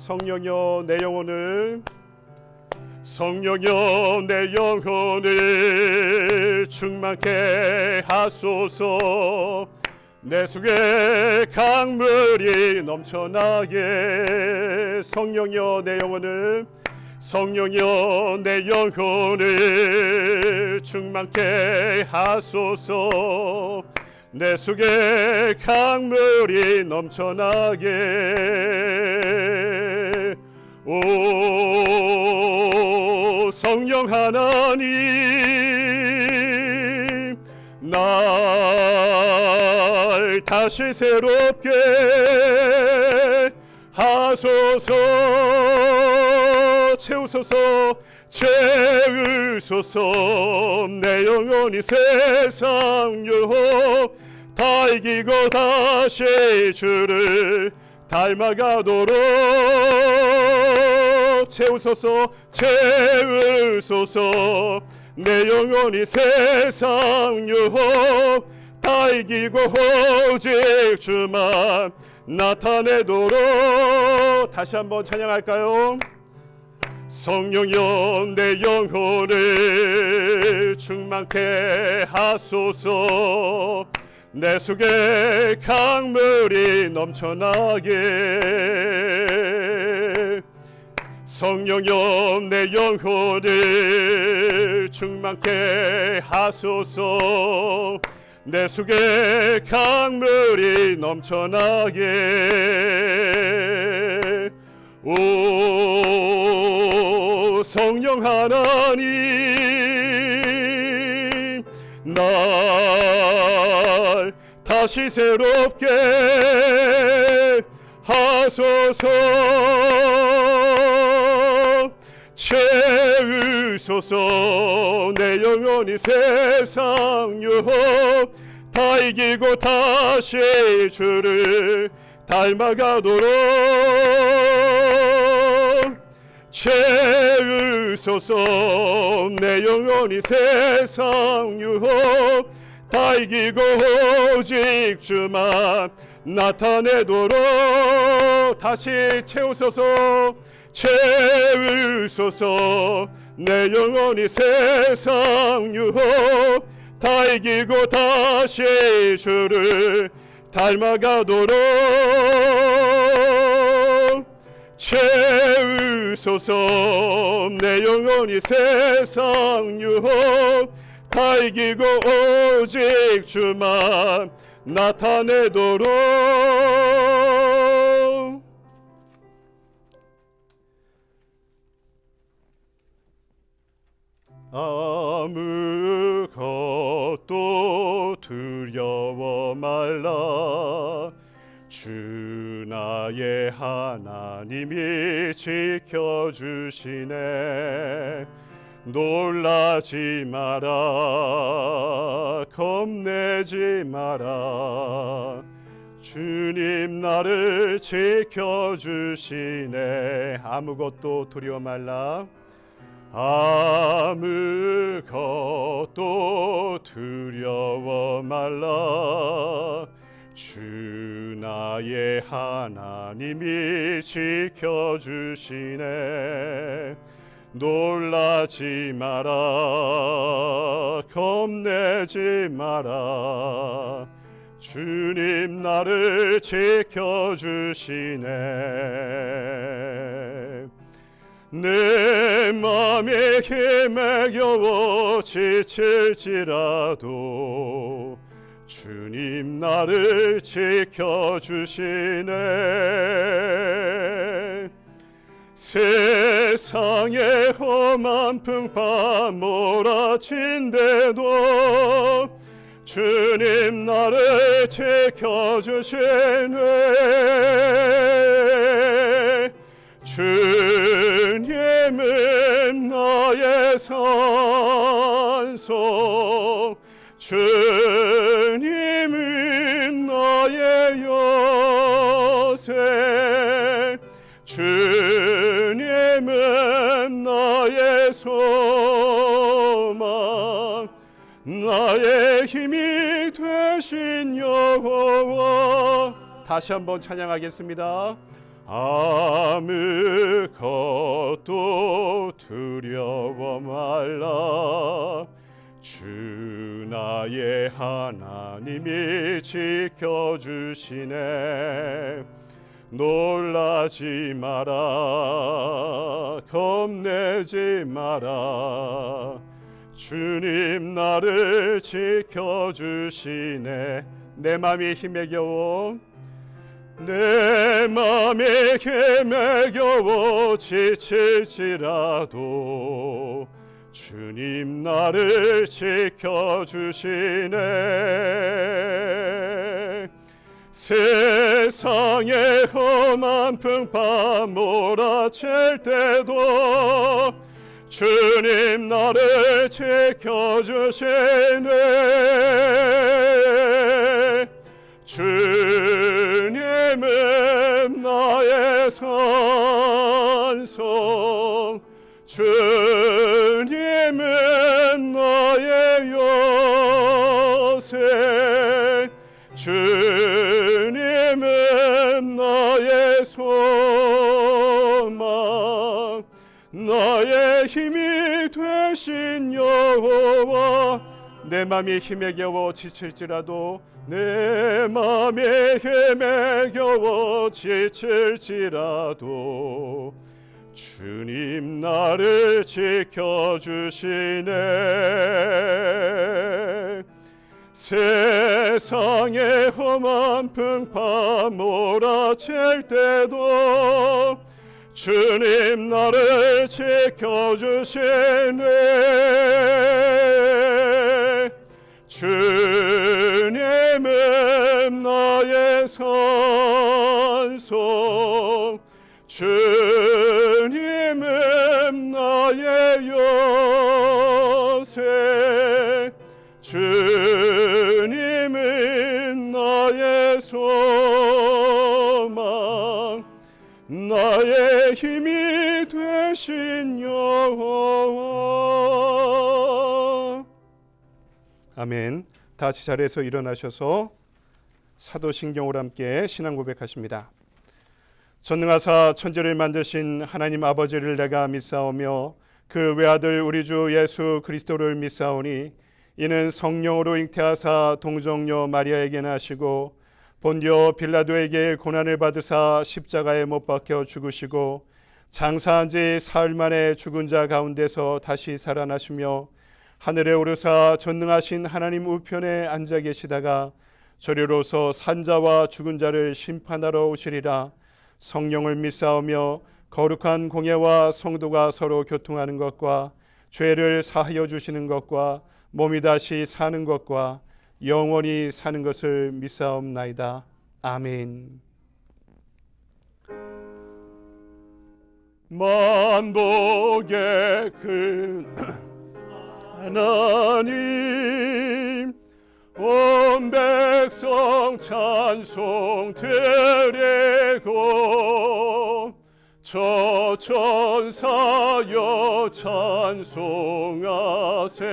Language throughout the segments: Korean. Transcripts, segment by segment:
성령여 내 영혼을 성령여 내 영혼을 충만케 하소서. 내 속에 강물이 넘쳐나게. 성령여 내 영혼을 성령여 내 영혼을 충만케 하소서. 내 속에 강물이 넘쳐나게. 오 성령 하나님, 날 다시 새롭게 하소서. 채우소서 채우소서. 내 영혼이 세상 유혹 다 이기고 다시 주를 닮아가도록 채우소서 채우소서. 내 영혼이 세상 유혹 다 이기고 오직 주만 나타내도록. 다시 한번 찬양할까요? 성령여 내 영혼을 충만케 하소서. 내 속에 강물이 넘쳐나게. 성령여 내 영혼을 충만케 하소서. 내 속에 강물이 넘쳐나게. 오 성령 하나님, 날 다시 새롭게 하소서. 채우소서. 내 영혼이 세상 유혹 다 이기고 다시 주를 닮아가도록 채우소서. 내 영혼이 세상 유혹 다 이기고 오직 주만 나타내도록. 다시 채우소서 채우소서. 내 영혼이 세상 유혹 다 이기고 다시 주를 닮아가도록 채우소서. 내 영혼이 세상 유혹 다 이기고 오직 주만 나타내도록. 아무것도 두려워 말라. 주 나의 하나님이 지켜주시네. 놀라지 마라. 겁내지 마라. 주님 나를 지켜주시네. 아무것도 두려워 말라. 아무것도 두려워 말라. 주 나의 하나님이 지켜주시네. 놀라지 마라. 겁내지 마라. 주님 나를 지켜주시네. 내 맘에 힘에 겨워 지칠지라도 주님 나를 지켜주시네. 세상에 험한 풍파 몰아친데도 주님 나를 지켜주시네. 주님은 나의 산소, 주님은 나의 요새, 주님은 나의 소망, 나의 힘이 되신 여호와. 다시 한번 찬양하겠습니다. 아무것도 두려워 말라. 주 나의 하나님이 지켜주시네. 놀라지 마라, 겁내지 마라. 주님 나를 지켜주시네. 내 맘이 힘에 겨워, 내 맘이 힘에 겨워 지칠지라도 주님 나를 지켜주시네. 세상에 험한 풍파 몰아칠 때도 주님 나를 지켜주시네. 주님은 나의 산성, 주님은 나의 요새, 주님은 나의 소망, 나의 힘이 되신 여호와. 내 맘이 힘에 겨워 지칠지라도, 내 맘이 힘에 겨워 지칠지라도 주님 나를 지켜주시네. 세상에 험한 풍파 몰아칠 때도 주님 나를 지켜주시네. 주님은 나의 산성, 주님은 나의 요새, 주님은 나의 소망, 나의 힘이 되신 여호와. 아멘. 다 같이 자리에서 일어나셔서 사도신경으로 함께 신앙 고백하십니다. 전능하사 천지를 만드신 하나님 아버지를 내가 믿사오며 그 외아들 우리 주 예수 그리스도를 믿사오니 이는 성령으로 잉태하사 동정녀 마리아에게 나시고 본디오 빌라도에게 고난을 받으사 십자가에 못 박혀 죽으시고 장사한 지 사흘 만에 죽은 자 가운데서 다시 살아나시며 하늘에 오르사 전능하신 하나님 우편에 앉아 계시다가 저리로서 산자와 죽은 자를 심판하러 오시리라. 성령을 믿사오며 거룩한 공예와 성도가 서로 교통하는 것과 죄를 사하여 주시는 것과 몸이 다시 사는 것과 영원히 사는 것을 믿사옵나이다. 아멘. 만복의 큰 하나님, 온 백성 찬송 드리고 저 천사여 찬송하세.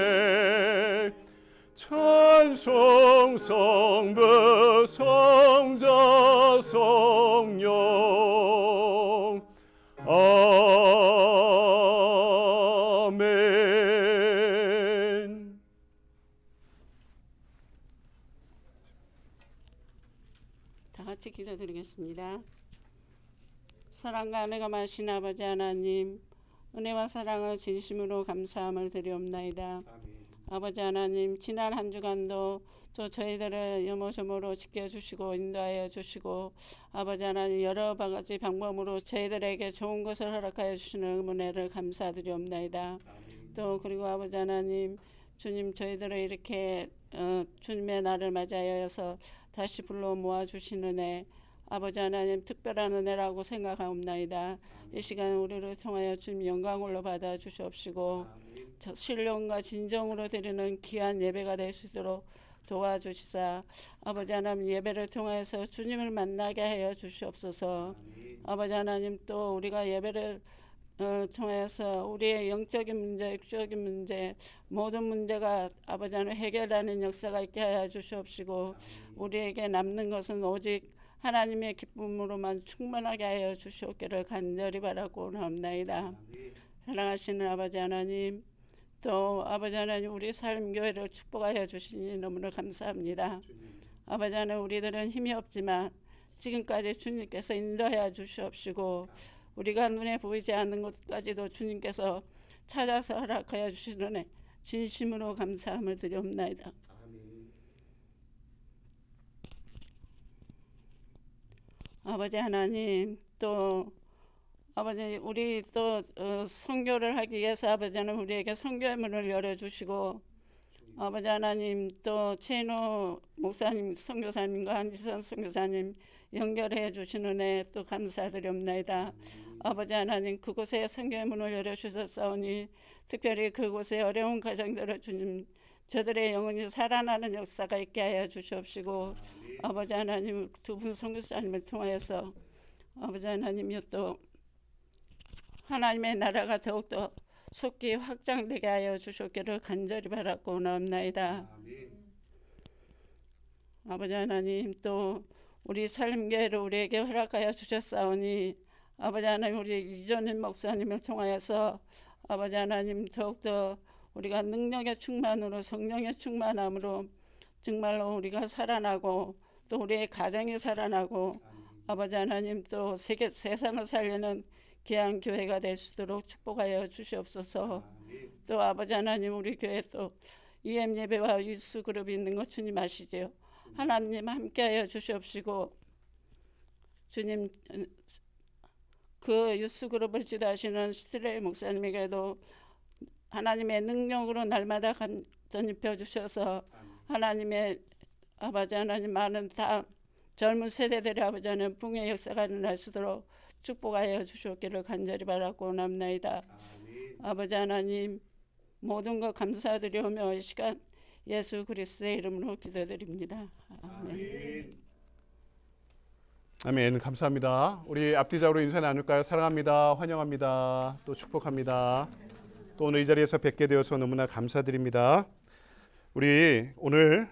찬송 성부 성자 성령. 아멘. 다 같이 기도드리겠습니다. 사랑과 은혜가 많으신 아버지 하나님, 은혜와 사랑을 진심으로 감사함을 드리옵나이다. 아버지 하나님, 지난 한 주간도 또 저희들을 여모저모로 지켜주시고 인도하여 주시고 아버지 하나님 여러 가지 방법으로 저희들에게 좋은 것을 허락하여 주시는 은혜를 감사드리옵나이다. 또 그리고 아버지 하나님, 주님 저희들을 이렇게 주님의 날을 맞이하여서 다시 불러 모아주시는 애 아버지 하나님 특별한 은혜라고 생각하옵나이다. 이 시간 우리를 통하여 주님 영광으로 받아 주시옵시고 신령과 진정으로 드리는 귀한 예배가 될 수 있도록 도와주시사 아버지 하나님 예배를 통해서 주님을 만나게 하여 주시옵소서. 아버지 하나님 또 우리가 예배를 통해서 우리의 영적인 문제, 육적인 문제 모든 문제가 아버지 하나님 해결되는 역사가 있게 하여 주시옵시고 우리에게 남는 것은 오직 하나님의 기쁨으로만 충만하게 하여 주시옵기를 간절히 바라고 나옵나이다. 사랑하시는 아버지 하나님, 또 아버지 하나님 우리 삶교회를 축복하여 주시니 너무나 감사합니다. 아버지 하나님 우리들은 힘이 없지만 지금까지 주님께서 인도하여 주시옵시고 우리가 눈에 보이지 않는 것까지도 주님께서 찾아서 허락하여 주시는 진심으로 감사함을 드리옵나이다. 아버지 하나님, 또 아버지 우리 또 선교를 하기 위해서 아버지 하나님 우리에게 선교의 문을 열어주시고 아버지 하나님 또 최인호 목사님 선교사님과 한지선 선교사님 연결해 주시는 애 또 감사드리옵나이다. 아버지 하나님 그곳에 선교의 문을 열어주셨사오니 특별히 그곳에 어려운 가정들을 주님 저들의 영혼이 살아나는 역사가 있게 하여 주시옵시고 아버지 하나님 두 분 선교사님을 통하여서 아버지 하나님이 또 하나님의 나라가 더욱더 속히 확장되게 하여 주셨기를 간절히 바라고 나옵나이다. 아버지 하나님 또 우리 삶교회를 우리에게 허락하여 주셨사오니 아버지 하나님 우리 이전인 목사님을 통하여서 아버지 하나님 더욱더 우리가 능력의 충만으로 성령의 충만함으로 정말로 우리가 살아나고 또 우리의 가정이 살아나고 아버지 하나님 또 세상을 살리는 귀한 교회가 될 수 있도록 축복하여 주시옵소서. 또 아버지 하나님 우리 교회 또 EM 예배와 유스 그룹이 있는 것 주님 아시죠? 하나님 함께하여 주시옵시고 주님 그 유스 그룹을 지도하시는 시트레이 목사님에게도 하나님의 능력으로 날마다 덧입혀 주셔서 하나님의 아버지 하나님 많은 다 젊은 세대들의 아버지 하나님 붕의 역사가 일어날 수 있도록 축복하여 주시옵기를 간절히 바라고 남나이다. 아버지 하나님 모든 것 감사드리오며 이 시간 예수 그리스도의 이름으로 기도드립니다. 아멘. 아멘. 감사합니다. 우리 앞뒤자로 인사 나눌까요? 사랑합니다. 환영합니다. 또 축복합니다. 또 오늘 이 자리에서 뵙게 되어서 너무나 감사드립니다. 우리 오늘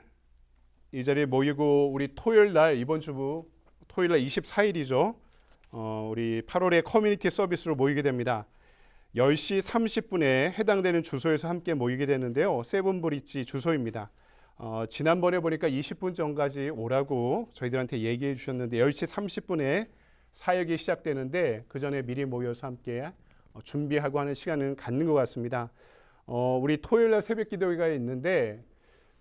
이 자리에 모이고 우리 토요일 날 이번 주 토요일 날 24일이죠. 우리 8월에 커뮤니티 서비스로 모이게 됩니다. 10시 30분에 해당되는 주소에서 함께 모이게 되는데요. 세븐브릿지 주소입니다. 지난번에 보니까 20분 전까지 오라고 저희들한테 얘기해 주셨는데 10시 30분에 사역이 시작되는데 그 전에 미리 모여서 함께 준비하고 하는 시간은 갖는 것 같습니다. 우리 토요일 날 새벽 기도회가 있는데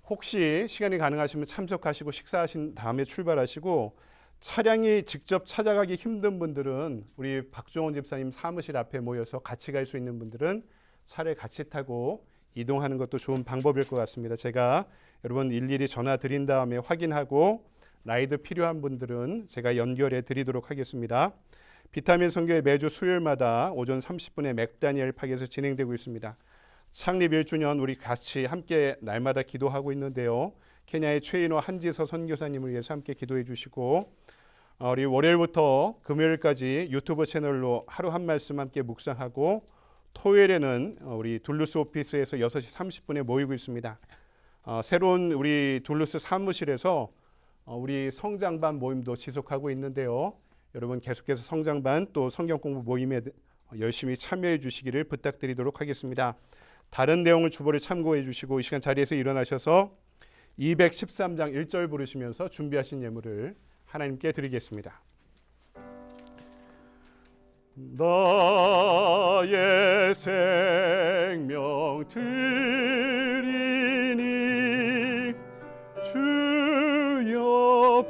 혹시 시간이 가능하시면 참석하시고 식사하신 다음에 출발하시고 차량이 직접 찾아가기 힘든 분들은 우리 박종원 집사님 사무실 앞에 모여서 같이 갈 수 있는 분들은 차를 같이 타고 이동하는 것도 좋은 방법일 것 같습니다. 제가 여러분 일일이 전화 드린 다음에 확인하고 라이드 필요한 분들은 제가 연결해 드리도록 하겠습니다. 비타민 선교회 매주 수요일마다 오전 30분에 맥다니엘 팍에서 진행되고 있습니다. 창립 1주년 우리 같이 함께 날마다 기도하고 있는데요. 케냐의 최인호 한지서 선교사님을 위해서 함께 기도해 주시고 우리 월요일부터 금요일까지 유튜브 채널로 하루 한 말씀 함께 묵상하고 토요일에는 우리 둘루스 오피스에서 6시 30분에 모이고 있습니다. 새로운 우리 둘루스 사무실에서 우리 성장반 모임도 지속하고 있는데요. 여러분 계속해서 성장반 또 성경 공부 모임에 열심히 참여해 주시기를 부탁드리도록 하겠습니다. 다른 내용을 주보를 참고해 주시고 이 시간 자리에서 일어나셔서 213장 1절 부르시면서 준비하신 예물을 하나님께 드리겠습니다. 나의 생명 드리니 주여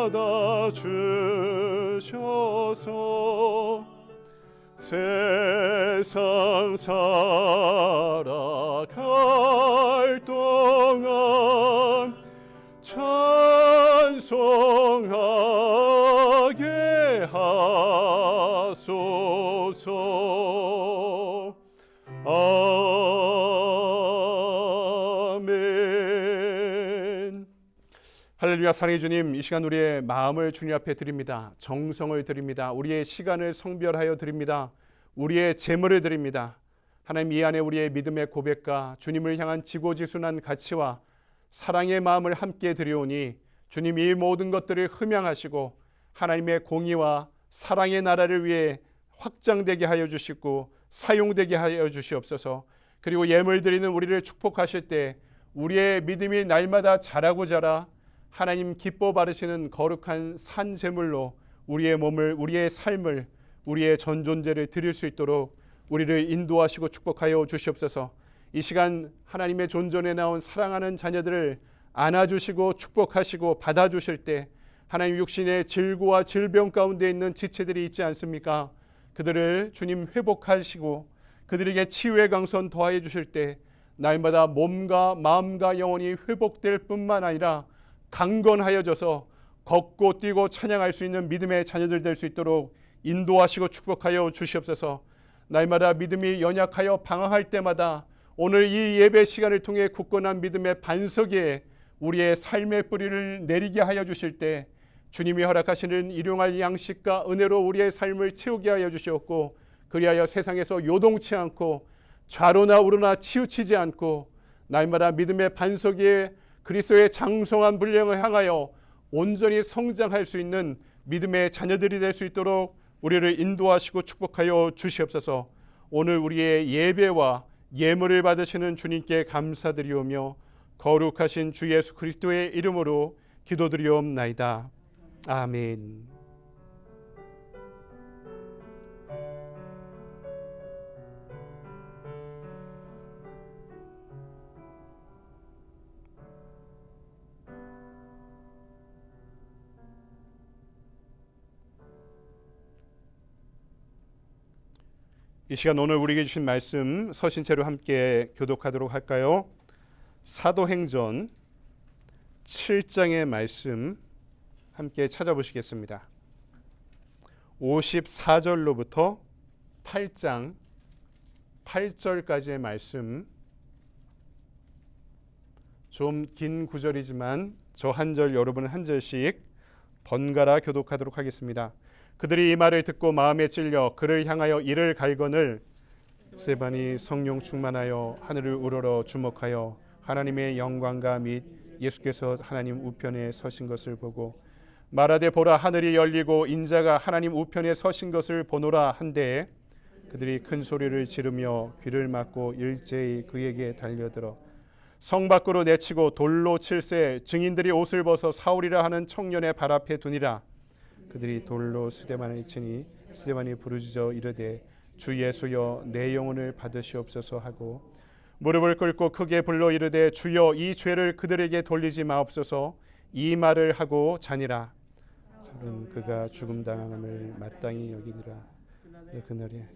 받아 주셔서 세상 살아갈 동안 찬송하게 하소서. 아멘. 할렐루야. 사랑의 주님, 이 시간 우리의 마음을 주님 앞에 드립니다. 정성을 드립니다. 우리의 시간을 성별하여 드립니다. 우리의 재물을 드립니다. 하나님, 이 안에 우리의 믿음의 고백과 주님을 향한 지고지순한 가치와 사랑의 마음을 함께 드려오니 주님이 이 모든 것들을 흠양하시고 하나님의 공의와 사랑의 나라를 위해 확장되게 하여 주시고 사용되게 하여 주시옵소서. 그리고 예물 드리는 우리를 축복하실 때 우리의 믿음이 날마다 자라고 자라 하나님 기뻐 바르시는 거룩한 산 제물로 우리의 몸을, 우리의 삶을, 우리의 전존재를 드릴 수 있도록 우리를 인도하시고 축복하여 주시옵소서. 이 시간 하나님의 존전에 나온 사랑하는 자녀들을 안아주시고 축복하시고 받아주실 때 하나님 육신의 질고와 질병 가운데 있는 지체들이 있지 않습니까? 그들을 주님 회복하시고 그들에게 치유의 강선 더하여 주실 때 날마다 몸과 마음과 영혼이 회복될 뿐만 아니라 강건하여져서 걷고 뛰고 찬양할 수 있는 믿음의 자녀들 될 수 있도록 인도하시고 축복하여 주시옵소서. 날마다 믿음이 연약하여 방황할 때마다 오늘 이 예배 시간을 통해 굳건한 믿음의 반석 위에 우리의 삶의 뿌리를 내리게 하여 주실 때 주님이 허락하시는 일용할 양식과 은혜로 우리의 삶을 채우게 하여 주시옵고 그리하여 세상에서 요동치 않고 좌로나 우로나 치우치지 않고 날마다 믿음의 반석 위에 그리스도의 장성한 분량을 향하여 온전히 성장할 수 있는 믿음의 자녀들이 될 수 있도록 우리를 인도하시고 축복하여 주시옵소서. 오늘 우리의 예배와 예물을 받으시는 주님께 감사드리오며 거룩하신 주 예수 그리스도의 이름으로 기도드리옵나이다. 아멘. 이 시간 오늘 우리에게 주신 말씀 서신체로 함께 교독하도록 할까요? 사도행전 7장의 말씀 함께 찾아보시겠습니다. 54절로부터 8장 8절까지의 말씀, 좀 긴 구절이지만 저 한 절 여러분 한 절씩 번갈아 교독하도록 하겠습니다. 그들이 이 말을 듣고 마음에 찔려 그를 향하여 이를 갈거늘 스데반이 성령 충만하여 하늘을 우러러 주목하여 하나님의 영광과 및 예수께서 하나님 우편에 서신 것을 보고 말하되 보라 하늘이 열리고 인자가 하나님 우편에 서신 것을 보노라 한데 그들이 큰 소리를 지르며 귀를 막고 일제히 그에게 달려들어 성 밖으로 내치고 돌로 칠세 증인들이 옷을 벗어 사울이라 하는 청년의 발 앞에 두니라. 그들이 돌로 스데반을 치니 스데반이 부르짖어 이르되 주 예수여 내 영혼을 받으시옵소서 하고 무릎을 꿇고 크게 불러 이르되 주여 이 죄를 그들에게 돌리지 마옵소서. 이 말을 하고 자니라. 사울은 그가 죽음 당함을 마땅히 여기니라. 그날에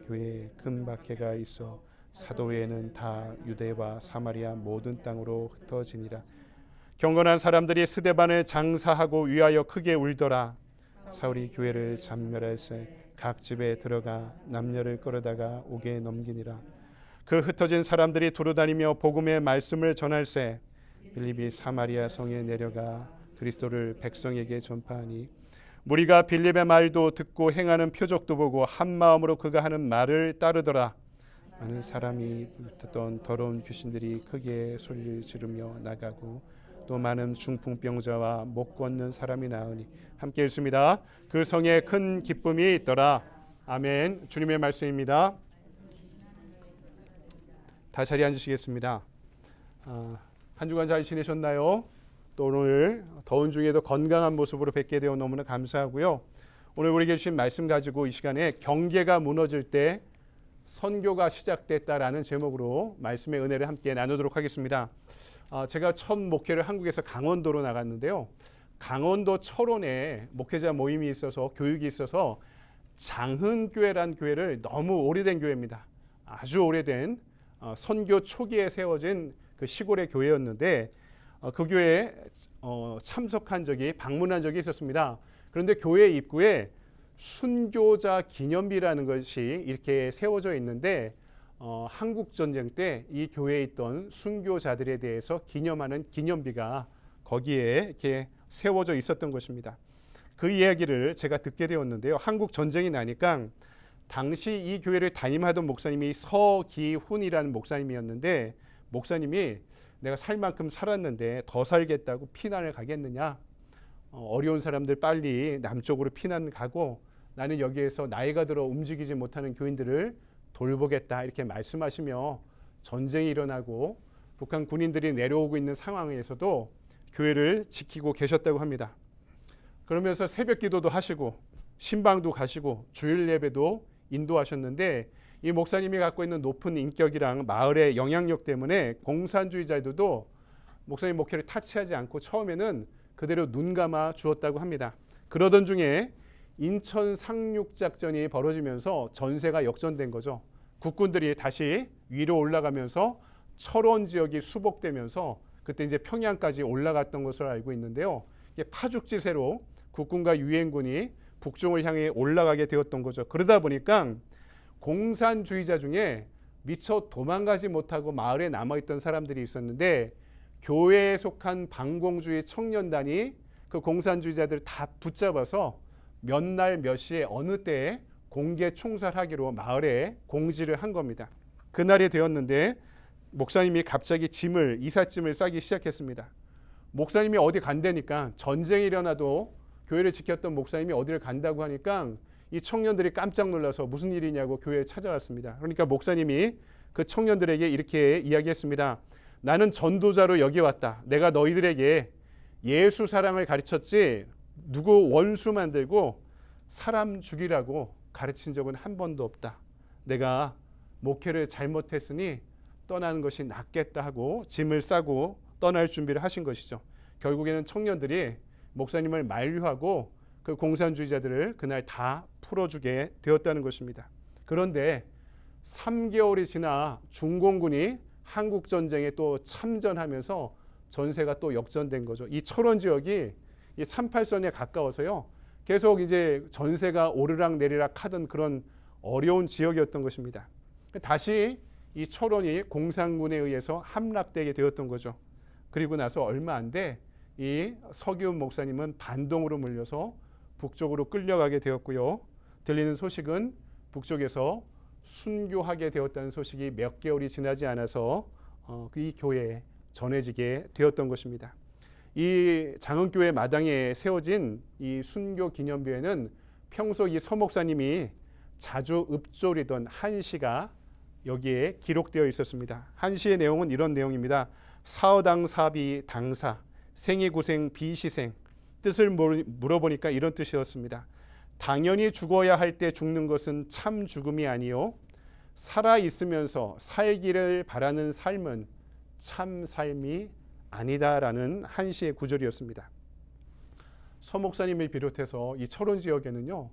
교회에 큰 박해가 있어 사도회에는 다 유대와 사마리아 모든 땅으로 흩어지니라. 경건한 사람들이 스데반을 장사하고 위하여 크게 울더라. 사울이 교회를 잔멸할새 각 집에 들어가 남녀를 끌어다가 옥에 넘기니라. 그 흩어진 사람들이 두루다니며 복음의 말씀을 전할새 빌립이 사마리아 성에 내려가 그리스도를 백성에게 전파하니 무리가 빌립의 말도 듣고 행하는 표적도 보고 한 마음으로 그가 하는 말을 따르더라. 많은 사람이 붙었던 더러운 귀신들이 크게 소리를 지르며 나가고 또 많은 중풍병자와 못 걷는 사람이 나으니 함께 읽습니다. 그 성에 큰 기쁨이 있더라. 아멘. 주님의 말씀입니다. 다 자리에 앉으시겠습니다. 한 주간 잘 지내셨나요? 또 오늘 더운 중에도 건강한 모습으로 뵙게 되어 너무나 감사하고요. 오늘 우리에게 주신 말씀 가지고 이 시간에 경계가 무너질 때 선교가 시작됐다라는 제목으로 말씀의 은혜를 함께 나누도록 하겠습니다. 제가 첫 목회를 한국에서 강원도로 나갔는데요. 강원도 철원에 목회자 모임이 있어서 교육이 있어서 장흥교회란 교회를 너무 오래된 교회입니다. 아주 오래된 선교 초기에 세워진 그 시골의 교회였는데 그 교회에 참석한 적이 방문한 적이 있었습니다. 그런데 교회 입구에 순교자 기념비라는 것이 이렇게 세워져 있는데 한국 전쟁 때 이 교회에 있던 순교자들에 대해서 기념하는 기념비가 거기에 이렇게 세워져 있었던 것입니다. 그 이야기를 제가 듣게 되었는데요. 한국 전쟁이 나니까 당시 이 교회를 담임하던 목사님이 서기훈이라는 목사님이었는데 목사님이 내가 살 만큼 살았는데 더 살겠다고 피난을 가겠느냐? 어려운 사람들 빨리 남쪽으로 피난 가고 나는 여기에서 나이가 들어 움직이지 못하는 교인들을 돌보겠다 이렇게 말씀하시며 전쟁이 일어나고 북한 군인들이 내려오고 있는 상황에서도 교회를 지키고 계셨다고 합니다. 그러면서 새벽 기도도 하시고 신방도 가시고 주일 예배도 인도하셨는데 이 목사님이 갖고 있는 높은 인격이랑 마을의 영향력 때문에 공산주의자들도 목사님 목회를 타치하지 않고 처음에는 그대로 눈 감아 주었다고 합니다. 그러던 중에 인천 상륙작전이 벌어지면서 전세가 역전된 거죠. 국군들이 다시 위로 올라가면서 철원 지역이 수복되면서 그때 이제 평양까지 올라갔던 것으로 알고 있는데요. 이게 파죽지세로 국군과 유엔군이 북쪽을 향해 올라가게 되었던 거죠. 그러다 보니까 공산주의자 중에 미처 도망가지 못하고 마을에 남아있던 사람들이 있었는데 교회에 속한 반공주의 청년단이 그 공산주의자들을 다 붙잡아서 몇 날 몇 시에 어느 때에 공개 총살하기로 마을에 공지를 한 겁니다. 그날이 되었는데 목사님이 갑자기 이삿짐을 싸기 시작했습니다. 목사님이 어디 간다니까 전쟁이 일어나도 교회를 지켰던 목사님이 어디를 간다고 하니까 이 청년들이 깜짝 놀라서 무슨 일이냐고 교회에 찾아왔습니다. 그러니까 목사님이 그 청년들에게 이렇게 이야기했습니다. 나는 전도자로 여기 왔다. 내가 너희들에게 예수 사랑을 가르쳤지 누구 원수 만들고 사람 죽이라고 가르친 적은 한 번도 없다. 내가 목회를 잘못했으니 떠나는 것이 낫겠다 하고 짐을 싸고 떠날 준비를 하신 것이죠. 결국에는 청년들이 목사님을 만류하고 그 공산주의자들을 그날 다 풀어주게 되었다는 것입니다. 그런데 3개월이 지나 중공군이 한국전쟁에 또 참전하면서 전세가 또 역전된 거죠. 이 철원 지역이 이 38선에 가까워서요. 계속 이제 전세가 오르락 내리락 하던 그런 어려운 지역이었던 것입니다. 다시 이 철원이 공산군에 의해서 함락되게 되었던 거죠. 그리고 나서 얼마 안 돼 이 서기훈 목사님은 반동으로 물려서 북쪽으로 끌려가게 되었고요. 들리는 소식은 북쪽에서 순교하게 되었다는 소식이 몇 개월이 지나지 않아서 이 교회에 전해지게 되었던 것입니다. 이 장흥교회 마당에 세워진 이 순교 기념비에는 평소 이 서 목사님이 자주 읊조리던 한시가 여기에 기록되어 있었습니다. 한시의 내용은 이런 내용입니다. 사어당사비 당사 생이구생 비시생 뜻을 물어보니까 이런 뜻이었습니다. 당연히 죽어야 할 때 죽는 것은 참 죽음이 아니요 살아 있으면서 살기를 바라는 삶은 참 삶이 아니다라는 한시의 구절이었습니다. 서 목사님을 비롯해서 이 철원 지역에는요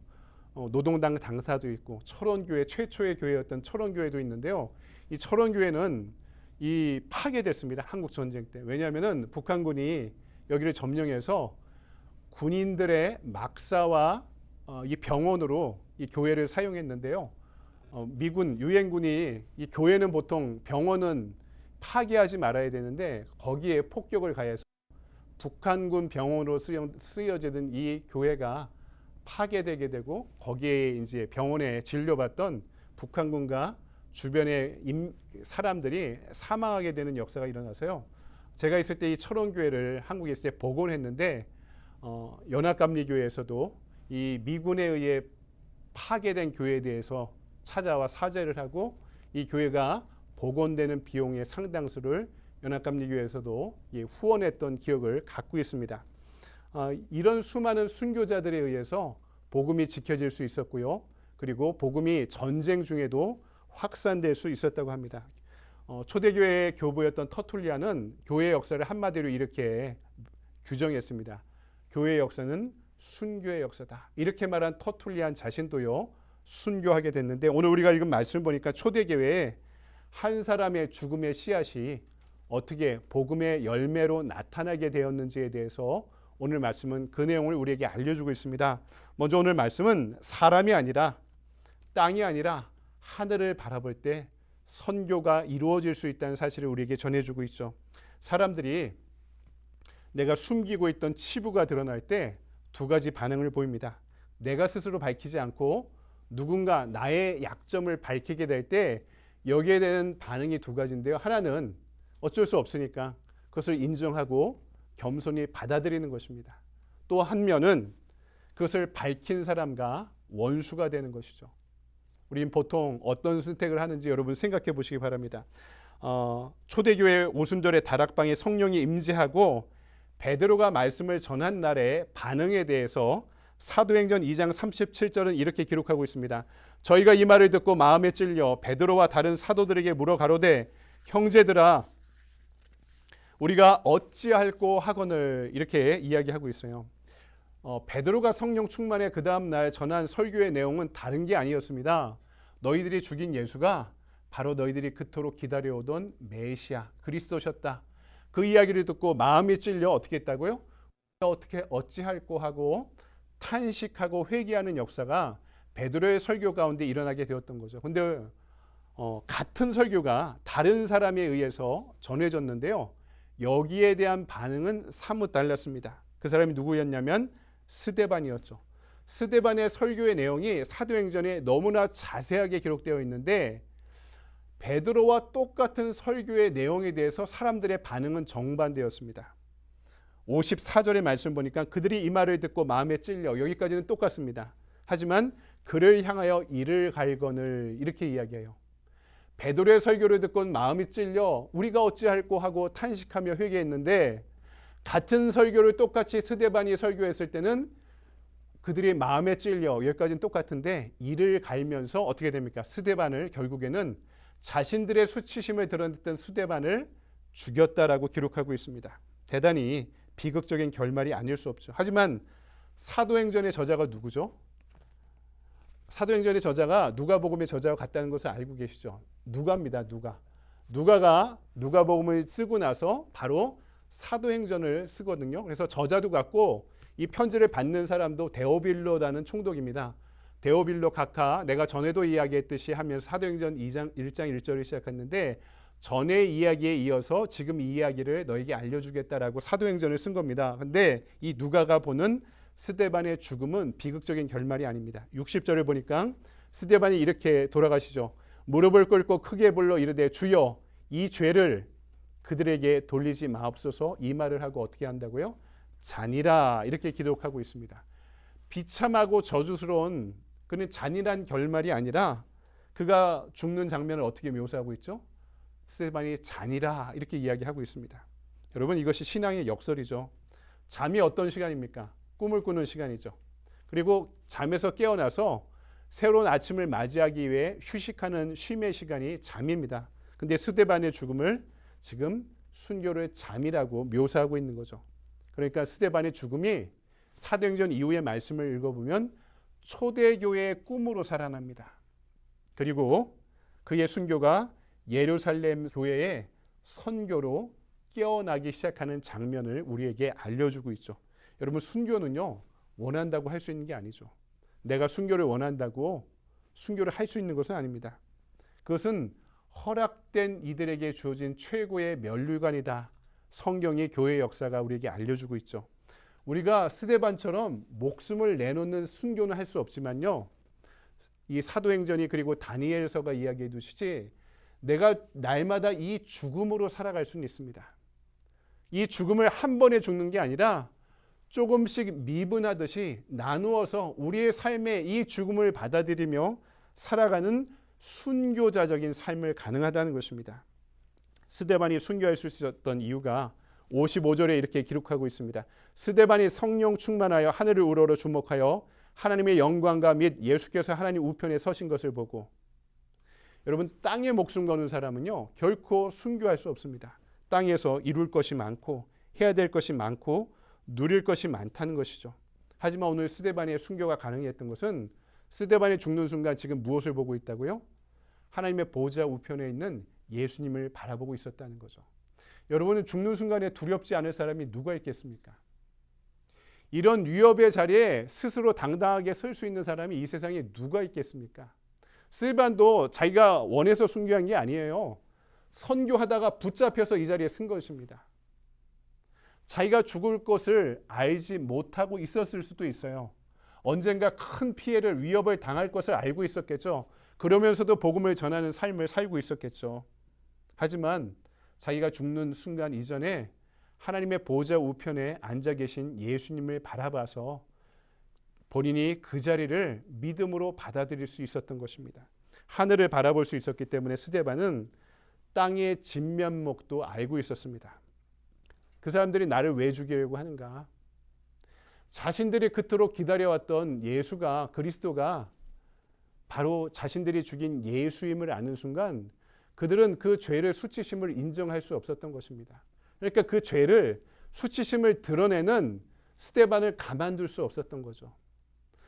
노동당 당사도 있고 철원교회 최초의 교회였던 철원교회도 있는데요. 이 철원교회는 이 파괴됐습니다. 한국 전쟁 때. 왜냐하면은 북한군이 여기를 점령해서 군인들의 막사와 이 병원으로 이 교회를 사용했는데요. 미군 유엔군이 이 교회는 보통 병원은 파괴하지 말아야 되는데 거기에 폭격을 가해서 북한군 병원으로 쓰여지던 이 교회가 파괴되게 되고 거기에 이제 병원에 진료받던 북한군과 주변의 사람들이 사망하게 되는 역사가 일어나서요. 제가 있을 때 이 철원교회를 한국에 있을 때 복원했는데 연합감리교회에서도 이 미군에 의해 파괴된 교회에 대해서 찾아와 사죄를 하고 이 교회가 복원되는 비용의 상당수를 연합감리교회에서도 후원했던 기억을 갖고 있습니다. 이런 수많은 순교자들에 의해서 복음이 지켜질 수 있었고요. 그리고 복음이 전쟁 중에도 확산될 수 있었다고 합니다. 초대교회의 교부였던 터툴리안은 교회의 역사를 한마디로 이렇게 규정했습니다. 교회의 역사는 순교의 역사다. 이렇게 말한 터툴리안 자신도요. 순교하게 됐는데 오늘 우리가 읽은 말씀을 보니까 초대교회에 한 사람의 죽음의 씨앗이 어떻게 복음의 열매로 나타나게 되었는지에 대해서 오늘 말씀은 그 내용을 우리에게 알려주고 있습니다. 먼저 오늘 말씀은 사람이 아니라 땅이 아니라 하늘을 바라볼 때 선교가 이루어질 수 있다는 사실을 우리에게 전해주고 있죠. 사람들이 내가 숨기고 있던 치부가 드러날 때 두 가지 반응을 보입니다. 내가 스스로 밝히지 않고 누군가 나의 약점을 밝히게 될 때 여기에 대한 반응이 두 가지인데요. 하나는 어쩔 수 없으니까 그것을 인정하고 겸손히 받아들이는 것입니다. 또 한 면은 그것을 밝힌 사람과 원수가 되는 것이죠. 우린 보통 어떤 선택을 하는지 여러분 생각해 보시기 바랍니다. 초대교회 오순절에 다락방에 성령이 임재하고 베드로가 말씀을 전한 날의 반응에 대해서 사도행전 2장 37절은 이렇게 기록하고 있습니다. 저희가 이 말을 듣고 마음에 찔려 베드로와 다른 사도들에게 물어 가로되 형제들아 우리가 어찌할꼬 하거늘 이렇게 이야기하고 있어요. 베드로가 성령 충만의 그 다음 날 전한 설교의 내용은 다른 게 아니었습니다. 너희들이 죽인 예수가 바로 너희들이 그토록 기다려오던 메시아 그리스도셨다. 그 이야기를 듣고 마음이 찔려 어떻게 했다고요? 어떻게 어찌할꼬 하고 탄식하고 회개하는 역사가 베드로의 설교 가운데 일어나게 되었던 거죠. 근데 같은 설교가 다른 사람에 의해서 전해졌는데요. 여기에 대한 반응은 사뭇 달랐습니다. 그 사람이 누구였냐면 스데반이었죠. 스데반의 설교의 내용이 사도행전에 너무나 자세하게 기록되어 있는데 베드로와 똑같은 설교의 내용에 대해서 사람들의 반응은 정반대였습니다. 54절의 말씀 보니까 그들이 이 말을 듣고 마음에 찔려 여기까지는 똑같습니다. 하지만 그를 향하여 이를 갈거늘 이렇게 이야기해요. 베드로의 설교를 듣고 마음이 찔려 우리가 어찌할꼬 하고 탄식하며 회개했는데 같은 설교를 똑같이 스데반이 설교했을 때는 그들이 마음에 찔려 여기까지는 똑같은데 이를 갈면서 어떻게 됩니까? 스데반을 결국에는 자신들의 수치심을 드러냈던 스데반을 죽였다라고 기록하고 있습니다. 대단히 비극적인 결말이 아닐 수 없죠. 하지만 사도행전의 저자가 누구죠? 사도행전의 저자가 누가복음의 저자와 같다는 것을 알고 계시죠? 누가입니다. 누가가 누가복음을 쓰고 나서 바로 사도행전을 쓰거든요. 그래서 저자도 같고 이 편지를 받는 사람도 데오빌로라는 총독입니다. 데오빌로 각하 내가 전에도 이야기했듯이 하면서 사도행전 2장 1장 1절을 시작했는데 전의 이야기에 이어서 지금 이 이야기를 너에게 알려주겠다라고 사도행전을 쓴 겁니다. 근데 이 누가가 보는 스데반의 죽음은 비극적인 결말이 아닙니다. 60절을 보니까 스데반이 이렇게 돌아가시죠. 무릎을 꿇고 크게 불러 이르되 주여 이 죄를 그들에게 돌리지 마옵소서 이 말을 하고 어떻게 한다고요? 잔이라 이렇게 기록하고 있습니다. 비참하고 저주스러운 그는 잔인한 결말이 아니라 그가 죽는 장면을 어떻게 묘사하고 있죠? 스데반이 잔이라 이렇게 이야기하고 있습니다. 여러분 이것이 신앙의 역설이죠. 잠이 어떤 시간입니까? 꿈을 꾸는 시간이죠. 그리고 잠에서 깨어나서 새로운 아침을 맞이하기 위해 휴식하는 쉼의 시간이 잠입니다. 근데 스데반의 죽음을 지금 순교를 잠이라고 묘사하고 있는 거죠. 그러니까 스데반의 죽음이 사도행전 이후의 말씀을 읽어보면 초대교회의 꿈으로 살아납니다. 그리고 그의 순교가 예루살렘 교회의 선교로 깨어나기 시작하는 장면을 우리에게 알려주고 있죠. 여러분 순교는요 원한다고 할 수 있는 게 아니죠. 내가 순교를 원한다고 순교를 할 수 있는 것은 아닙니다. 그것은 허락된 이들에게 주어진 최고의 면류관이다. 성경이 교회 역사가 우리에게 알려주고 있죠. 우리가 스데반처럼 목숨을 내놓는 순교는 할 수 없지만요. 이 사도행전이 그리고 다니엘서가 이야기해 두시지 내가 날마다 이 죽음으로 살아갈 수는 있습니다. 이 죽음을 한 번에 죽는 게 아니라 조금씩 미분하듯이 나누어서 우리의 삶에 이 죽음을 받아들이며 살아가는 순교자적인 삶을 가능하다는 것입니다. 스데반이 순교할 수 있었던 이유가 55절에 이렇게 기록하고 있습니다. 스데반이 성령 충만하여 하늘을 우러러 주목하여 하나님의 영광과 및 예수께서 하나님 우편에 서신 것을 보고 여러분 땅에 목숨 거는 사람은요 결코 순교할 수 없습니다. 땅에서 이룰 것이 많고 해야 될 것이 많고 누릴 것이 많다는 것이죠. 하지만 오늘 스데반의 순교가 가능했던 것은 스데반이 죽는 순간 지금 무엇을 보고 있다고요? 하나님의 보좌 우편에 있는 예수님을 바라보고 있었다는 거죠. 여러분은 죽는 순간에 두렵지 않을 사람이 누가 있겠습니까? 이런 위협의 자리에 스스로 당당하게 설 수 있는 사람이 이 세상에 누가 있겠습니까? 스데반도 자기가 원해서 순교한 게 아니에요. 선교하다가 붙잡혀서 이 자리에 쓴 것입니다. 자기가 죽을 것을 알지 못하고 있었을 수도 있어요. 언젠가 큰 피해를 위협을 당할 것을 알고 있었겠죠. 그러면서도 복음을 전하는 삶을 살고 있었겠죠. 하지만 자기가 죽는 순간 이전에 하나님의 보좌 우편에 앉아 계신 예수님을 바라봐서 본인이 그 자리를 믿음으로 받아들일 수 있었던 것입니다. 하늘을 바라볼 수 있었기 때문에 스데반은 땅의 진면목도 알고 있었습니다. 그 사람들이 나를 왜 죽이려고 하는가? 자신들이 그토록 기다려왔던 예수가, 그리스도가 바로 자신들이 죽인 예수임을 아는 순간 그들은 그 죄를 수치심을 인정할 수 없었던 것입니다. 그러니까 그 죄를, 수치심을 드러내는 스데반을 가만둘 수 없었던 거죠.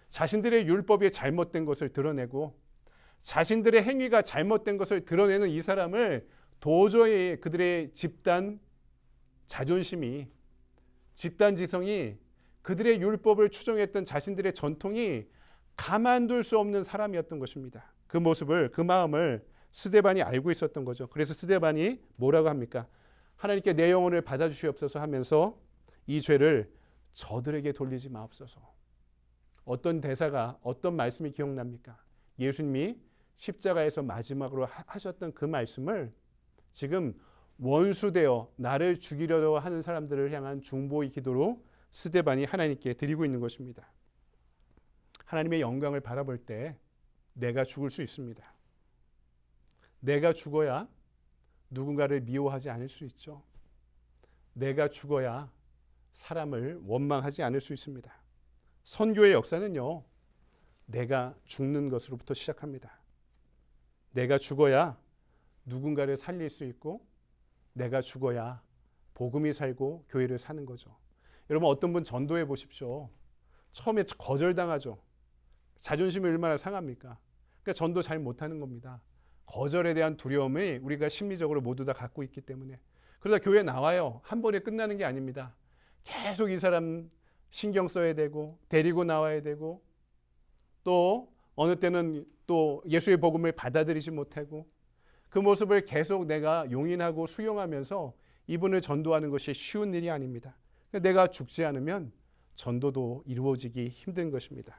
자신들의 율법이 잘못된 것을 드러내고 자신들의 행위가 잘못된 것을 드러내는 이 사람을 도저히 그들의 집단 자존심이, 집단 지성이, 그들의 율법을 추종했던 자신들의 전통이 가만둘 수 없는 사람이었던 것입니다. 그 모습을, 그 마음을 스데반이 알고 있었던 거죠. 그래서 스데반이 뭐라고 합니까? 하나님께 내 영혼을 받아주시옵소서 하면서 이 죄를 저들에게 돌리지 마옵소서. 어떤 대사가, 어떤 말씀이 기억납니까? 예수님이 십자가에서 마지막으로 하셨던 그 말씀을 지금 원수되어 나를 죽이려고 하는 사람들을 향한 중보의 기도로 스데반이 하나님께 드리고 있는 것입니다. 하나님의 영광을 바라볼 때 내가 죽을 수 있습니다. 내가 죽어야 누군가를 미워하지 않을 수 있죠. 내가 죽어야 사람을 원망하지 않을 수 있습니다. 선교의 역사는요, 내가 죽는 것으로부터 시작합니다. 내가 죽어야 누군가를 살릴 수 있고 내가 죽어야 복음이 살고 교회를 사는 거죠. 여러분, 어떤 분 전도해 보십시오. 처음에 거절당하죠. 자존심이 얼마나 상합니까? 그러니까 전도 잘 못하는 겁니다. 거절에 대한 두려움이 우리가 심리적으로 모두 다 갖고 있기 때문에. 그러다 교회 나와요. 한 번에 끝나는 게 아닙니다. 계속 이 사람 신경 써야 되고 데리고 나와야 되고 또 어느 때는 또 예수의 복음을 받아들이지 못하고 그 모습을 계속 내가 용인하고 수용하면서 이분을 전도하는 것이 쉬운 일이 아닙니다. 내가 죽지 않으면 전도도 이루어지기 힘든 것입니다.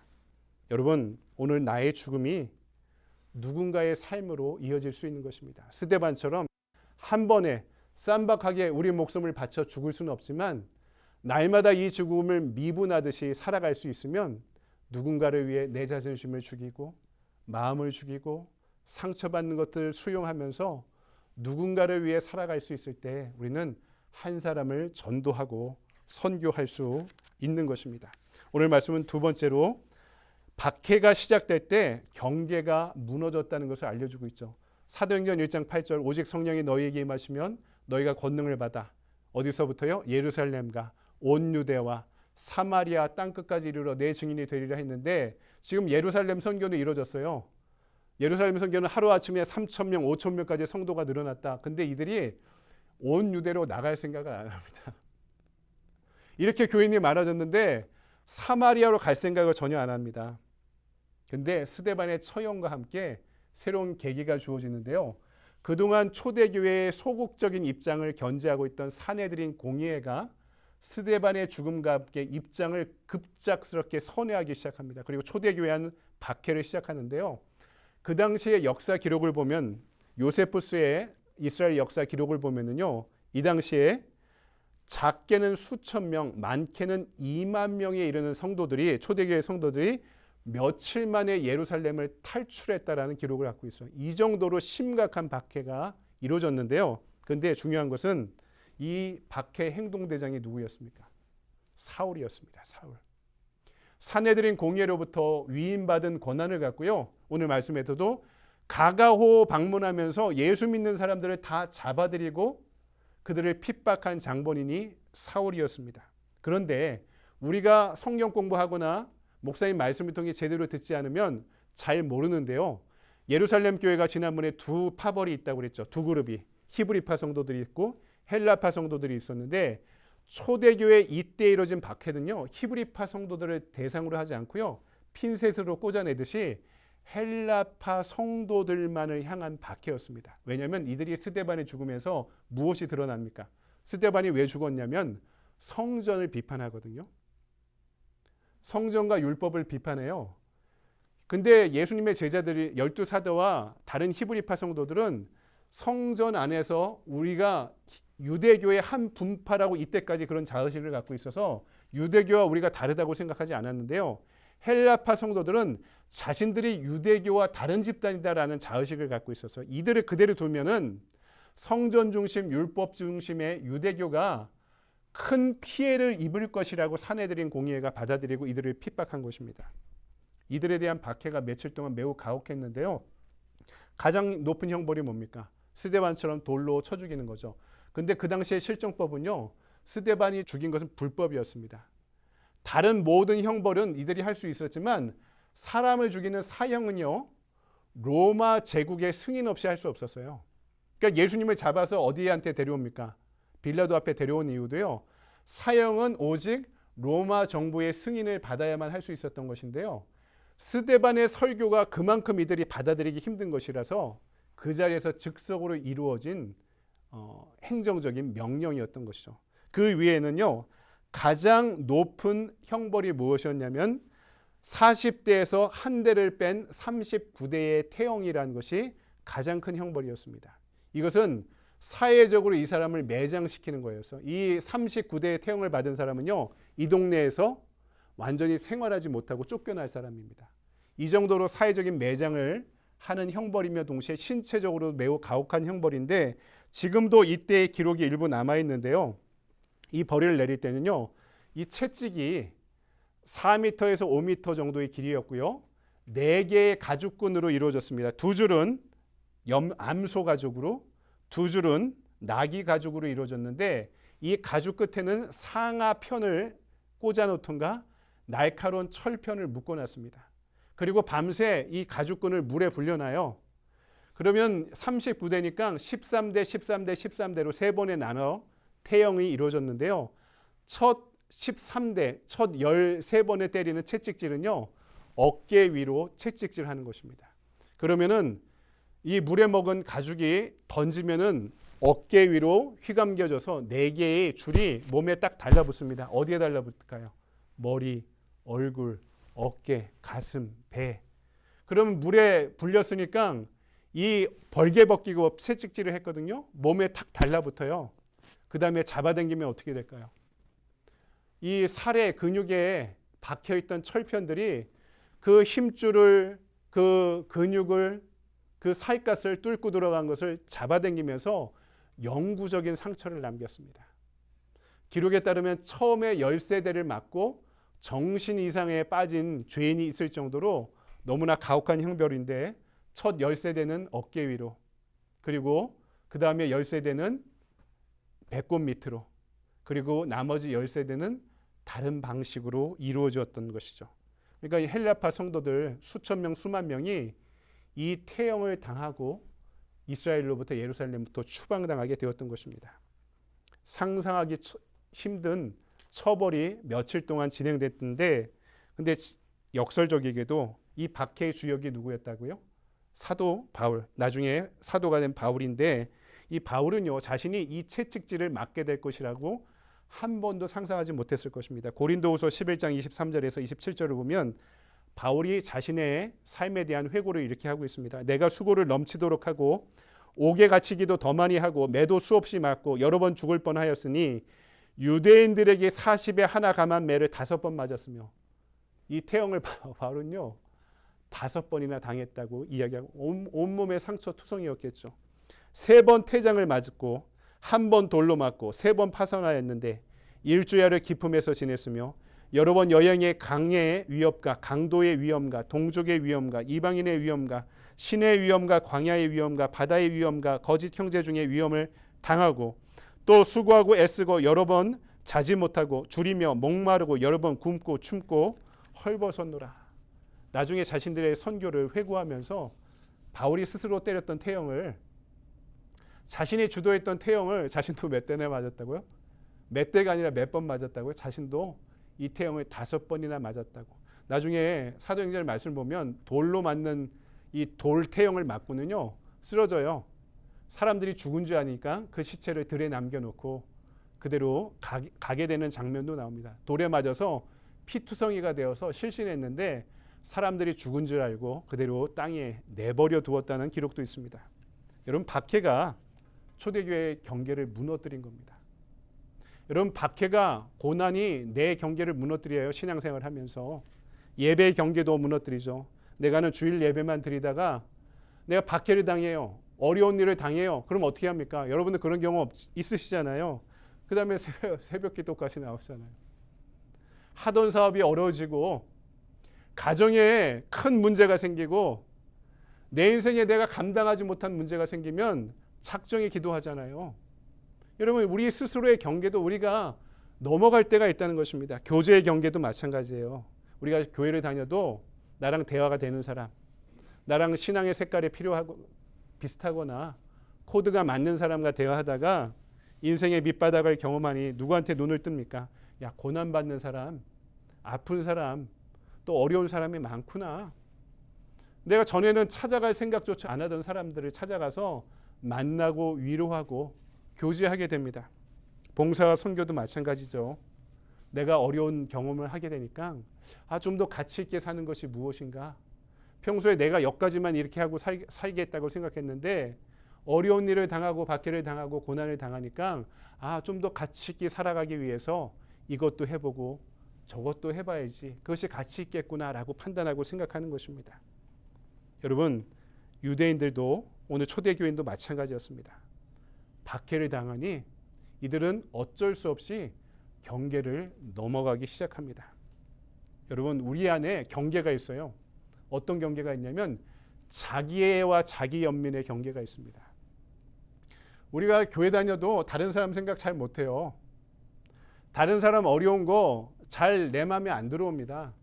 여러분, 오늘 나의 죽음이 누군가의 삶으로 이어질 수 있는 것입니다. 스데반처럼 한 번에 쌈박하게 우리 목숨을 바쳐 죽을 수는 없지만 날마다 이 죽음을 미분하듯이 살아갈 수 있으면 누군가를 위해 내 자존심을 죽이고 마음을 죽이고 상처받는 것들을 수용하면서 누군가를 위해 살아갈 수 있을 때 우리는 한 사람을 전도하고 선교할 수 있는 것입니다. 오늘 말씀은 두 번째로 박해가 시작될 때 경계가 무너졌다는 것을 알려주고 있죠. 사도행전 1장 8절 오직 성령이 너희에게 임하시면 너희가 권능을 받아 어디서부터요? 예루살렘과 온 유대와 사마리아 땅끝까지 이르러 내 증인이 되리라 했는데 지금 예루살렘 선교는 이루어졌어요. 예루살렘 선교는 하루아침에 3,000명, 5,000명까지 성도가 늘어났다. 근데 이들이 온 유대로 나갈 생각을 안 합니다. 이렇게 교인이 많아졌는데 사마리아로 갈 생각을 전혀 안 합니다. 근데 스데반의 처형과 함께 새로운 계기가 주어지는데요. 그동안 초대교회의 소극적인 입장을 견제하고 있던 사내들인 공의회가 스데반의 죽음과 함께 입장을 급작스럽게 선회하기 시작합니다. 그리고 초대교회는 박해를 시작하는데요. 그 당시의 역사 기록을 보면 요세푸스의 이스라엘 역사 기록을 보면은요. 이 당시에 작게는 수천 명, 많게는 2만 명에 이르는 성도들이 초대교회 성도들이 며칠 만에 예루살렘을 탈출했다라는 기록을 갖고 있어요. 이 정도로 심각한 박해가 이루어졌는데요. 그런데 중요한 것은 이 박해 행동대장이 누구였습니까? 사울이었습니다. 사울. 사내들인 공예로부터 위임받은 권한을 갖고요. 오늘 말씀에서도 가가호 방문하면서 예수 믿는 사람들을 다 잡아들이고 그들을 핍박한 장본인이 사울이었습니다. 그런데 우리가 성경 공부하거나 목사님 말씀을 통해 제대로 듣지 않으면 잘 모르는데요. 예루살렘 교회가 지난번에 두 파벌이 있다고 그랬죠. 두 그룹이. 히브리파 성도들이 있고 헬라파 성도들이 있었는데 초대교회 이때 이루어진 박해는요. 히브리파 성도들을 대상으로 하지 않고요. 핀셋으로 꽂아내듯이 헬라파 성도들만을 향한 박해였습니다. 왜냐하면 이들이 스데반의 죽음에서 무엇이 드러납니까? 스데반이 왜 죽었냐면 성전을 비판하거든요. 성전과 율법을 비판해요. 근데 예수님의 제자들이 12사도와 다른 히브리파 성도들은 성전 안에서 우리가 유대교의 한 분파라고 이때까지 그런 자의식을 갖고 있어서 유대교와 우리가 다르다고 생각하지 않았는데요. 헬라파 성도들은 자신들이 유대교와 다른 집단이다라는 자의식을 갖고 있어서 이들을 그대로 두면은 성전 중심, 율법 중심의 유대교가 큰 피해를 입을 것이라고 사내들인 공의회가 받아들이고 이들을 핍박한 것입니다. 이들에 대한 박해가 며칠 동안 매우 가혹했는데요. 가장 높은 형벌이 뭡니까? 스데반처럼 돌로 쳐 죽이는 거죠. 근데 그 당시의 실정법은요, 스데반이 죽인 것은 불법이었습니다. 다른 모든 형벌은 이들이 할 수 있었지만 사람을 죽이는 사형은요, 로마 제국의 승인 없이 할 수 없었어요. 그러니까 예수님을 잡아서 어디한테 데려옵니까? 빌라도 앞에 데려온 이유도요, 사형은 오직 로마 정부의 승인을 받아야만 할 수 있었던 것인데요. 스데반의 설교가 그만큼 이들이 받아들이기 힘든 것이라서 그 자리에서 즉석으로 이루어진 행정적인 명령이었던 것이죠. 그 위에는요, 가장 높은 형벌이 무엇이었냐면 40대에서 한 대를 뺀 39대의 태형이라는 것이 가장 큰 형벌이었습니다. 이것은 사회적으로 이 사람을 매장시키는 거였어. 이 39대의 태형을 받은 사람은요, 이 동네에서 완전히 생활하지 못하고 쫓겨날 사람입니다. 이 정도로 사회적인 매장을 하는 형벌이며 동시에 신체적으로 매우 가혹한 형벌인데 지금도 이때의 기록이 일부 남아있는데요. 이 벌을 내릴 때는요, 이 채찍이 4m에서 5m 정도의 길이였고요. 4개의 가죽끈으로 이루어졌습니다. 두 줄은 암소 가죽으로, 두 줄은 나귀 가죽으로 이루어졌는데 이 가죽 끝에는 상아편을 꽂아놓던가 날카로운 철편을 묶어놨습니다. 그리고 밤새 이 가죽끈을 물에 불려놔요. 그러면 39대니까 13대, 13대, 13대로 3번에 나눠 태형이 이루어졌는데요. 첫 13대, 첫 13번에 때리는 채찍질은요, 어깨 위로 채찍질하는 것입니다. 그러면은 이 물에 먹은 가죽이 던지면은 어깨 위로 휘감겨져서 4개의 줄이 몸에 딱 달라붙습니다. 어디에 달라붙을까요? 머리, 얼굴, 어깨, 가슴, 배. 그러면 물에 불렸으니까 이 벌게 벗기고 채찍질을 했거든요. 몸에 탁 달라붙어요. 그 다음에 잡아당기면 어떻게 될까요? 이 살의 근육에 박혀있던 철편들이 그 힘줄을, 그 근육을, 그 살갗을 뚫고 들어간 것을 잡아당기면서 영구적인 상처를 남겼습니다. 기록에 따르면 처음에 13대를 맞고 정신 이상에 빠진 죄인이 있을 정도로 너무나 가혹한 형벌인데 첫 13대는 어깨 위로, 그리고 그 다음에 13대는 배꼽 밑으로, 그리고 나머지 13대는 다른 방식으로 이루어졌던 것이죠. 그러니까 이 헬라파 성도들 수천 명, 수만 명이 이 태형을 당하고 이스라엘로부터 예루살렘부터 추방당하게 되었던 것입니다. 상상하기 힘든 처벌이 며칠 동안 진행됐는데, 근데 역설적이게도 이 박해의 주역이 누구였다고요? 사도 바울, 나중에 사도가 된 바울인데, 이 바울은요, 자신이 이 채찍질을 맞게 될 것이라고 한 번도 상상하지 못했을 것입니다. 고린도후서 11장 23절에서 27절을 보면 바울이 자신의 삶에 대한 회고를 이렇게 하고 있습니다. 내가 수고를 넘치도록 하고 옥에 갇히기도 더 많이 하고 매도 수없이 맞고 여러 번 죽을 뻔하였으니 유대인들에게 40에 하나 감한 매를 5번 맞았으며, 이 태형을 바울은요 5번이나 당했다고 이야기하고 온몸에 상처 투성이었겠죠. 3번 태장을 맞고 1번 돌로 맞고 3번 파선하였는데 일주야를 기품에서 지냈으며 여러 번 여행의 강의 위협과 강도의 위험과 동족의 위험과 이방인의 위험과 신의 위험과 광야의 위험과 바다의 위험과 거짓 형제 중의 위험을 당하고 또 수고하고 애쓰고 여러 번 자지 못하고 줄이며 목마르고 여러 번 굶고 춤고 헐벗었노라. 나중에 자신들의 선교를 회고하면서 바울이 스스로 때렸던 태형을, 자신이 주도했던 태형을 자신도 몇 대나 맞았다고요? 몇 대가 아니라 몇 번 맞았다고요? 자신도 이 태형을 5번이나 맞았다고. 나중에 사도행전 말씀을 보면 돌로 맞는 이 돌 태형을 맞고는요 쓰러져요. 사람들이 죽은 줄 아니까 그 시체를 들에 남겨놓고 그대로 가게 되는 장면도 나옵니다. 돌에 맞아서 피투성이가 되어서 실신했는데 사람들이 죽은 줄 알고 그대로 땅에 내버려 두었다는 기록도 있습니다. 여러분 박해가 초대교회의 경계를 무너뜨린 겁니다. 여러분 박해가 고난이 내 경계를 무너뜨려요. 신앙생활 하면서 예배의 경계도 무너뜨리죠. 내가는 주일 예배만 드리다가 내가 박해를 당해요. 어려운 일을 당해요. 그럼 어떻게 합니까? 여러분들 그런 경험 있으시잖아요. 그 다음에 새벽 기도까지 나오잖아요. 하던 사업이 어려워지고 가정에 큰 문제가 생기고 내 인생에 내가 감당하지 못한 문제가 생기면 작정히 기도하잖아요. 여러분 우리 스스로의 경계도 우리가 넘어갈 때가 있다는 것입니다. 교제의 경계도 마찬가지예요. 우리가 교회를 다녀도 나랑 대화가 되는 사람, 나랑 신앙의 색깔이 필요하고 비슷하거나 코드가 맞는 사람과 대화하다가 인생의 밑바닥을 경험하니 누구한테 눈을 뜹니까? 야, 고난받는 사람, 아픈 사람, 또 어려운 사람이 많구나. 내가 전에는 찾아갈 생각조차 안 하던 사람들을 찾아가서 만나고 위로하고 교제하게 됩니다. 봉사와 선교도 마찬가지죠. 내가 어려운 경험을 하게 되니까 좀 더 가치 있게 사는 것이 무엇인가? 평소에 내가 여기까지만 이렇게 하고 살겠다고 생각했는데 어려운 일을 당하고 박해를 당하고 고난을 당하니까 좀 더 가치 있게 살아가기 위해서 이것도 해보고 저것도 해봐야지. 그것이 가치 있겠구나라고 판단하고 생각하는 것입니다. 여러분 유대인들도 오늘 초대교인도 마찬가지였습니다. 박해를 당하니 이들은 어쩔 수 없이 경계를 넘어가기 시작합니다. 여러분 우리 안에 경계가 있어요. 어떤 경계가 있냐면 자기애와 자기 연민의 경계가 있습니다. 우리가 교회 다녀도 다른 사람 생각 잘 못해요. 다른 사람 어려운 거 잘 내 마음에 안 들어옵니다.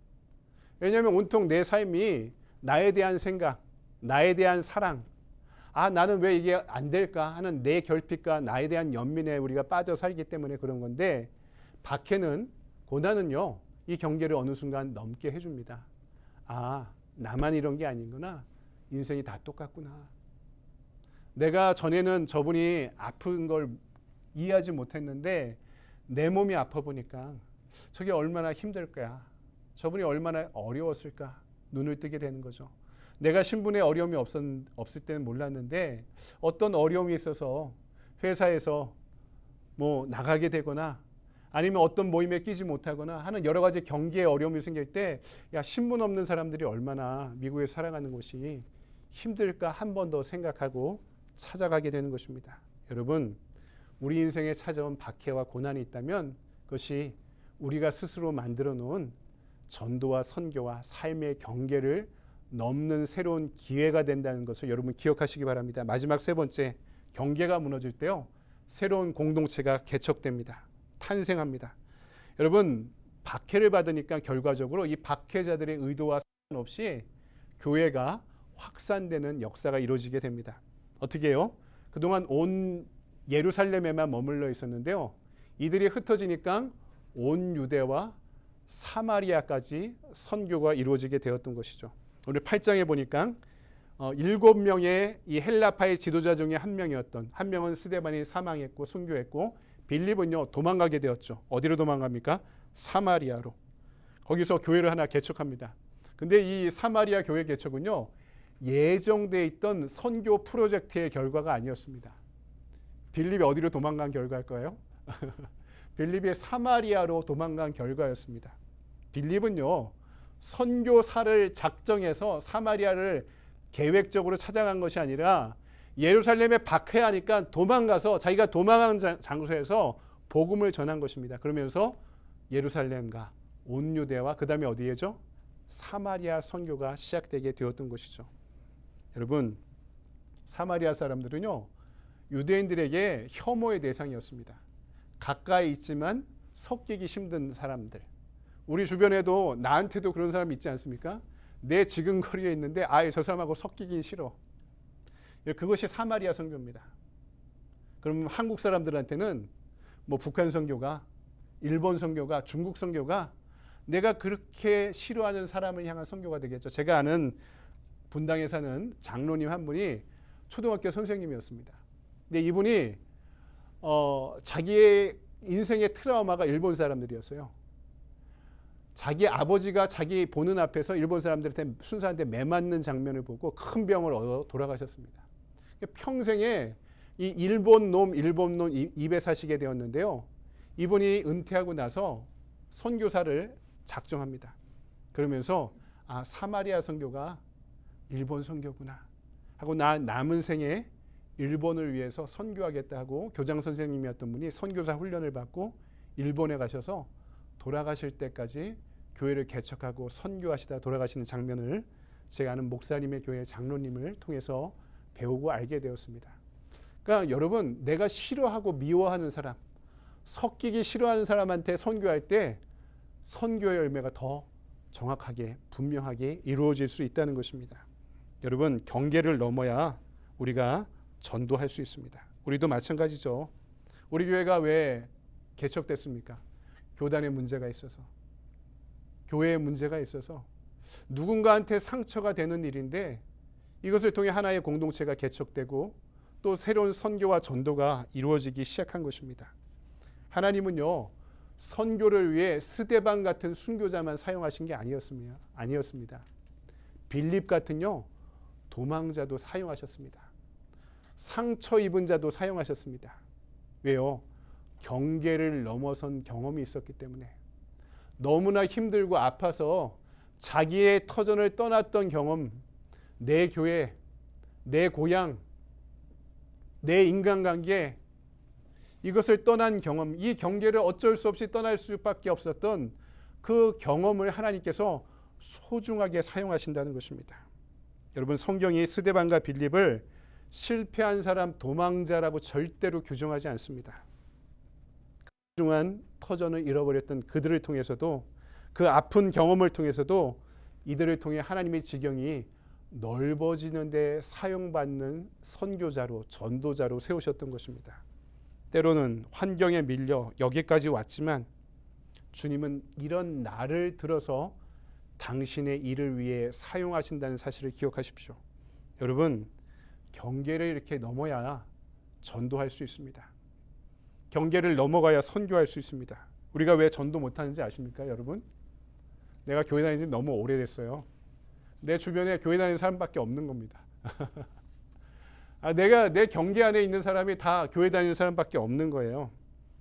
왜냐하면 온통 내 삶이 나에 대한 생각, 나에 대한 사랑, 나는 왜 이게 안 될까 하는 내 결핍과 나에 대한 연민에 우리가 빠져 살기 때문에 그런 건데 박해는, 고난은요 이 경계를 어느 순간 넘게 해줍니다. 나만 이런 게 아닌구나. 인생이 다 똑같구나. 내가 전에는 저분이 아픈 걸 이해하지 못했는데 내 몸이 아파 보니까 저게 얼마나 힘들까. 저분이 얼마나 어려웠을까. 눈을 뜨게 되는 거죠. 내가 신분에 어려움이 없을 때는 몰랐는데 어떤 어려움이 있어서 회사에서 뭐 나가게 되거나 아니면 어떤 모임에 끼지 못하거나 하는 여러 가지 경계에 어려움이 생길 때 신분 없는 사람들이 얼마나 미국에 살아가는 것이 힘들까 한 번 더 생각하고 찾아가게 되는 것입니다. 여러분 우리 인생에 찾아온 박해와 고난이 있다면 그것이 우리가 스스로 만들어 놓은 전도와 선교와 삶의 경계를 넘는 새로운 기회가 된다는 것을 여러분 기억하시기 바랍니다. 마지막 세 번째, 경계가 무너질 때요 새로운 공동체가 개척됩니다. 탄생합니다. 여러분 박해를 받으니까 결과적으로 이 박해자들의 의도와 상관없이 교회가 확산되는 역사가 이루어지게 됩니다. 어떻게 해요? 그동안 온 예루살렘에만 머물러 있었는데요. 이들이 흩어지니까 온 유대와 사마리아까지 선교가 이루어지게 되었던 것이죠. 오늘 8장에 보니까 7명의 이 헬라파의 지도자 중에 한 명은 스데반이 사망했고 순교했고 빌립은요 도망가게 되었죠. 어디로 도망갑니까? 사마리아로. 거기서 교회를 하나 개척합니다. 근데 이 사마리아 교회 개척은요 예정돼 있던 선교 프로젝트의 결과가 아니었습니다. 빌립이 어디로 도망간 결과일까요? 빌립이 사마리아로 도망간 결과였습니다. 빌립은요 선교사를 작정해서 사마리아를 계획적으로 찾아간 것이 아니라 예루살렘에 박해하니까 도망가서 자기가 도망한 장소에서 복음을 전한 것입니다. 그러면서 예루살렘과 온 유대와 그 다음에 어디에죠? 사마리아 선교가 시작되게 되었던 것이죠. 여러분 사마리아 사람들은요 유대인들에게 혐오의 대상이었습니다. 가까이 있지만 섞이기 힘든 사람들. 우리 주변에도 나한테도 그런 사람 있지 않습니까? 내 지근거리에 있는데 저 사람하고 섞이긴 싫어. 그것이 사마리아 선교입니다. 그럼 한국 사람들한테는 뭐 북한 선교가, 일본 선교가, 중국 선교가 내가 그렇게 싫어하는 사람을 향한 선교가 되겠죠. 제가 아는 분당에 사는 장로님 한 분이 초등학교 선생님이었습니다. 근데 이분이 자기의 인생의 트라우마가 일본 사람들이었어요. 자기 아버지가 자기 보는 앞에서 일본 사람들한테 순사한테 매맞는 장면을 보고 큰 병을 얻어 돌아가셨습니다. 평생에 이 일본 놈 입에 사시게 되었는데요. 이분이 은퇴하고 나서 선교사를 작정합니다. 그러면서 사마리아 선교가 일본 선교구나 하고 남은 생에 일본을 위해서 선교하겠다 하고 교장 선생님이었던 분이 선교사 훈련을 받고 일본에 가셔서 돌아가실 때까지 교회를 개척하고 선교하시다 돌아가시는 장면을 제가 아는 목사님의 교회 장로님을 통해서 배우고 알게 되었습니다. 그러니까 여러분, 내가 싫어하고 미워하는 사람, 섞이기 싫어하는 사람한테 선교할 때 선교의 열매가 더 정확하게 분명하게 이루어질 수 있다는 것입니다. 여러분, 경계를 넘어야 우리가 전도할 수 있습니다. 우리도 마찬가지죠. 우리 교회가 왜 개척됐습니까? 교단에 문제가 있어서, 교회에 문제가 있어서 누군가한테 상처가 되는 일인데 이것을 통해 하나의 공동체가 개척되고 또 새로운 선교와 전도가 이루어지기 시작한 것입니다. 하나님은요, 선교를 위해 스데반 같은 순교자만 사용하신 게 아니었습니다. 빌립 같은요, 도망자도 사용하셨습니다. 상처 입은 자도 사용하셨습니다. 왜요? 경계를 넘어선 경험이 있었기 때문에. 너무나 힘들고 아파서 자기의 터전을 떠났던 경험, 내 교회, 내 고향, 내 인간관계, 이것을 떠난 경험, 이 경계를 어쩔 수 없이 떠날 수밖에 없었던 그 경험을 하나님께서 소중하게 사용하신다는 것입니다. 여러분, 성경이 스데반과 빌립을 실패한 사람, 도망자라고 절대로 규정하지 않습니다. 소중한 터전을 잃어버렸던 그들을 통해서도, 그 아픈 경험을 통해서도 이들을 통해 하나님의 지경이 넓어지는 데 사용받는 선교자로, 전도자로 세우셨던 것입니다. 때로는 환경에 밀려 여기까지 왔지만 주님은 이런 날을 들어서 당신의 일을 위해 사용하신다는 사실을 기억하십시오. 여러분, 경계를 이렇게 넘어야 전도할 수 있습니다. 경계를 넘어가야 선교할 수 있습니다. 우리가 왜 전도 못하는지 아십니까, 여러분? 내가 교회 다닌 지 너무 오래됐어요. 내 주변에 교회 다니는 사람밖에 없는 겁니다. 내가 내 경계 안에 있는 사람이 다 교회 다니는 사람밖에 없는 거예요.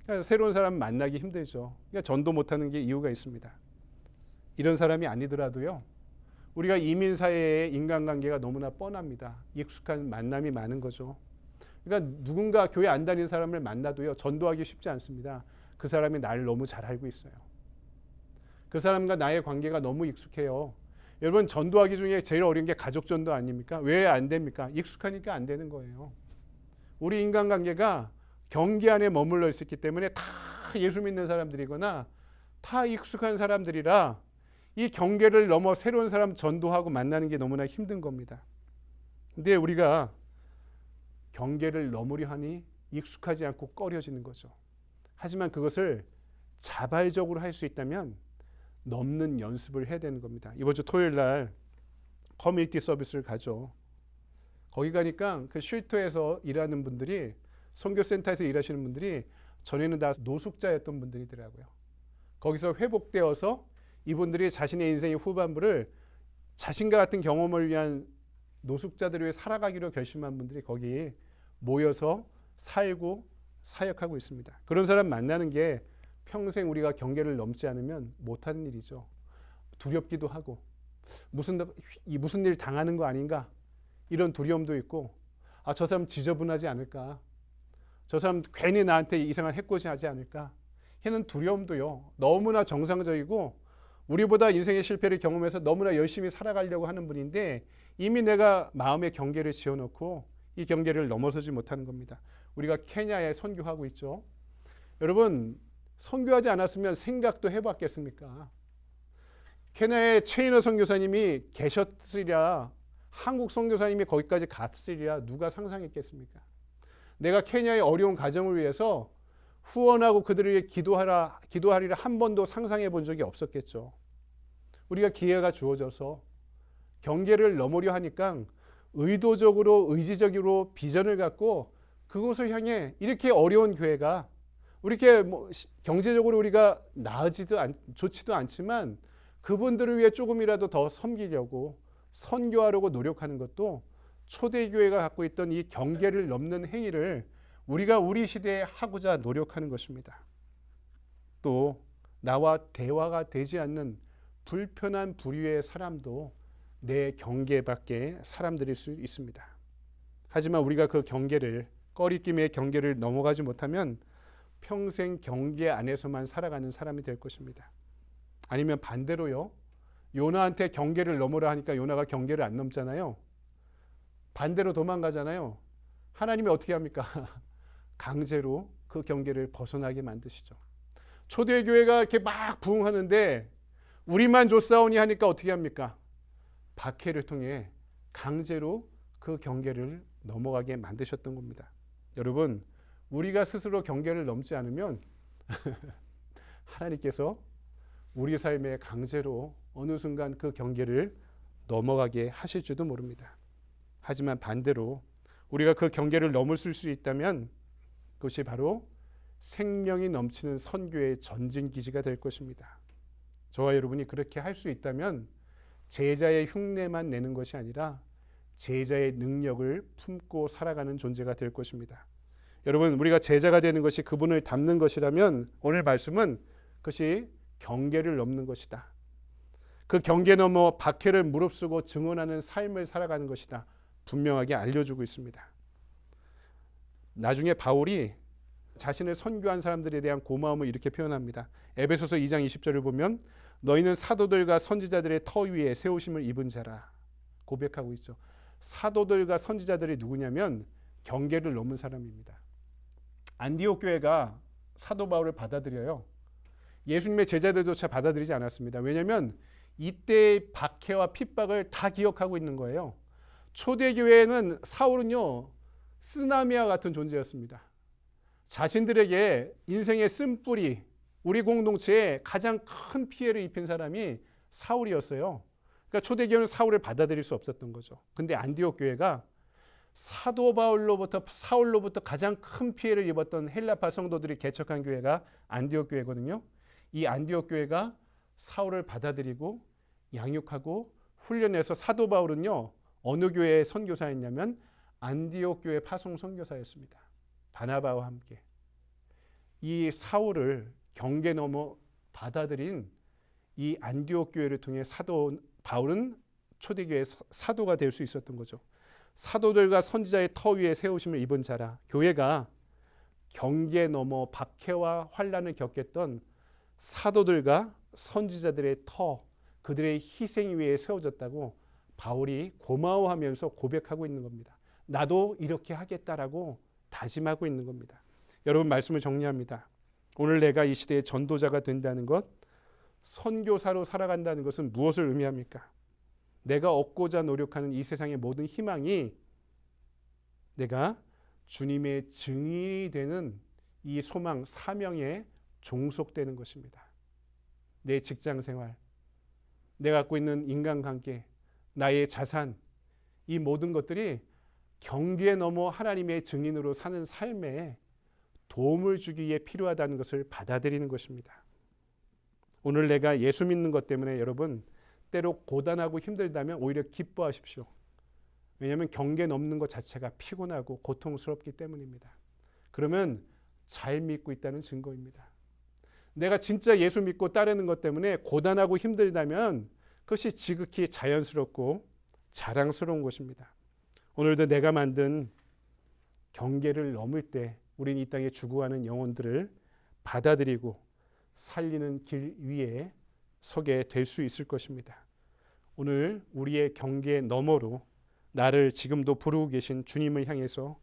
그러니까 새로운 사람 만나기 힘들죠. 그러니까 전도 못하는 게 이유가 있습니다. 이런 사람이 아니더라도요, 우리가 이민 사회의 인간관계가 너무나 뻔합니다. 익숙한 만남이 많은 거죠. 그러니까 누군가 교회 안 다니는 사람을 만나도요, 전도하기 쉽지 않습니다. 그 사람이 나를 너무 잘 알고 있어요. 그 사람과 나의 관계가 너무 익숙해요. 여러분, 전도하기 중에 제일 어려운 게 가족 전도 아닙니까? 왜 안 됩니까? 익숙하니까 안 되는 거예요. 우리 인간관계가 경계 안에 머물러 있었기 때문에 다 예수 믿는 사람들이거나 다 익숙한 사람들이라 이 경계를 넘어 새로운 사람 전도하고 만나는 게 너무나 힘든 겁니다. 근데 우리가 경계를 넘으려 하니 익숙하지 않고 꺼려지는 거죠. 하지만 그것을 자발적으로 할 수 있다면 넘는 연습을 해야 되는 겁니다. 이번 주 토요일 날 커뮤니티 서비스를 가죠. 거기 가니까 그 쉴터에서 일하는 분들이, 선교센터에서 일하시는 분들이 전에는 다 노숙자였던 분들이더라고요. 거기서 회복되어서 이분들이 자신의 인생의 후반부를 자신과 같은 경험을 위한 노숙자들을 위해 살아가기로 결심한 분들이 거기 모여서 살고 사역하고 있습니다. 그런 사람 만나는 게 평생 우리가 경계를 넘지 않으면 못하는 일이죠. 두렵기도 하고 무슨 일 당하는 거 아닌가 이런 두려움도 있고, 저 사람 지저분하지 않을까, 저 사람 괜히 나한테 이상한 해코지 하지 않을까 하는 두려움도요, 너무나 정상적이고 우리보다 인생의 실패를 경험해서 너무나 열심히 살아가려고 하는 분인데 이미 내가 마음의 경계를 지어놓고 이 경계를 넘어서지 못하는 겁니다. 우리가 케냐에 선교하고 있죠. 여러분, 선교하지 않았으면 생각도 해봤겠습니까? 케냐에 최인호 선교사님이 계셨으리라, 한국 선교사님이 거기까지 갔으리라 누가 상상했겠습니까? 내가 케냐의 어려운 가정을 위해서 후원하고 그들을 위해 기도하리라 한 번도 상상해 본 적이 없었겠죠. 우리가 기회가 주어져서 경계를 넘으려 하니까 의도적으로, 의지적으로 비전을 갖고 그곳을 향해, 이렇게 어려운 교회가, 이렇게 경제적으로 우리가 좋지도 않지만 그분들을 위해 조금이라도 더 섬기려고 선교하려고 노력하는 것도 초대교회가 갖고 있던 이 경계를 넘는 행위를 우리가 우리 시대에 하고자 노력하는 것입니다. 또 나와 대화가 되지 않는 불편한 부류의 사람도 내 경계 밖의 사람들일 수 있습니다. 하지만 우리가 그 경계를, 꺼리낌의 경계를 넘어가지 못하면 평생 경계 안에서만 살아가는 사람이 될 것입니다. 아니면 반대로요. 요나한테 경계를 넘으라 하니까 요나가 경계를 안 넘잖아요. 반대로 도망가잖아요. 하나님이 어떻게 합니까? 강제로 그 경계를 벗어나게 만드시죠. 초대교회가 이렇게 막 부흥하는데 우리만 좋사오니 하니까 어떻게 합니까? 박해를 통해 강제로 그 경계를 넘어가게 만드셨던 겁니다. 여러분, 우리가 스스로 경계를 넘지 않으면 하나님께서 우리 삶에 강제로 어느 순간 그 경계를 넘어가게 하실지도 모릅니다. 하지만 반대로 우리가 그 경계를 넘을 수 있다면 그것이 바로 생명이 넘치는 선교의 전진기지가 될 것입니다. 저와 여러분이 그렇게 할 수 있다면 제자의 흉내만 내는 것이 아니라 제자의 능력을 품고 살아가는 존재가 될 것입니다. 여러분, 우리가 제자가 되는 것이 그분을 닮는 것이라면 오늘 말씀은 그것이 경계를 넘는 것이다. 그 경계 넘어 박해를 무릅쓰고 증언하는 삶을 살아가는 것이다. 분명하게 알려주고 있습니다. 나중에 바울이 자신을 선교한 사람들에 대한 고마움을 이렇게 표현합니다. 에베소서 2장 20절을 보면 너희는 사도들과 선지자들의 터 위에 세우심을 입은 자라 고백하고 있죠. 사도들과 선지자들이 누구냐면 경계를 넘은 사람입니다. 안디옥 교회가 사도 바울을 받아들여요. 예수님의 제자들조차 받아들이지 않았습니다. 왜냐하면 이때의 박해와 핍박을 다 기억하고 있는 거예요. 초대교회는 사울은요, 쓰나미와 같은 존재였습니다. 자신들에게 인생의 쓴뿌리, 우리 공동체에 가장 큰 피해를 입힌 사람이 사울이었어요. 그러니까 초대교회는 사울을 받아들일 수 없었던 거죠. 근데 안디옥 교회가 사도 사울로부터 가장 큰 피해를 입었던 헬라파 성도들이 개척한 교회가 안디옥 교회거든요. 이 안디옥 교회가 사울을 받아들이고 양육하고 훈련해서 사도 바울은요, 어느 교회의 선교사였냐면 안디옥 교회 파송 선교사였습니다. 바나바와 함께 이 사울을 경계 넘어 받아들인 이 안디옥 교회를 통해 사도 바울은 초대교회의 사도가 될 수 있었던 거죠. 사도들과 선지자의 터 위에 세우심을 입은 자라. 교회가 경계 넘어 박해와 환난을 겪겠던 사도들과 선지자들의 터, 그들의 희생 위에 세워졌다고 바울이 고마워하면서 고백하고 있는 겁니다. 나도 이렇게 하겠다라고 다짐하고 있는 겁니다. 여러분, 말씀을 정리합니다. 오늘 내가 이 시대의 전도자가 된다는 것, 선교사로 살아간다는 것은 무엇을 의미합니까? 내가 얻고자 노력하는 이 세상의 모든 희망이 내가 주님의 증인이 되는 이 소망, 사명에 종속되는 것입니다. 내 직장 생활, 내가 갖고 있는 인간관계, 나의 자산, 이 모든 것들이 경계에 넘어 하나님의 증인으로 사는 삶에 도움을 주기 위해 필요하다는 것을 받아들이는 것입니다. 오늘 내가 예수 믿는 것 때문에 여러분 때로 고단하고 힘들다면 오히려 기뻐하십시오. 왜냐하면 경계 넘는 것 자체가 피곤하고 고통스럽기 때문입니다. 그러면 잘 믿고 있다는 증거입니다. 내가 진짜 예수 믿고 따르는 것 때문에 고단하고 힘들다면 그것이 지극히 자연스럽고 자랑스러운 것입니다. 오늘도 내가 만든 경계를 넘을 때 우린 이 땅에 죽어가는 영혼들을 받아들이고 살리는 길 위에 서게 될 수 있을 것입니다. 오늘 우리의 경계 너머로 나를 지금도 부르고 계신 주님을 향해서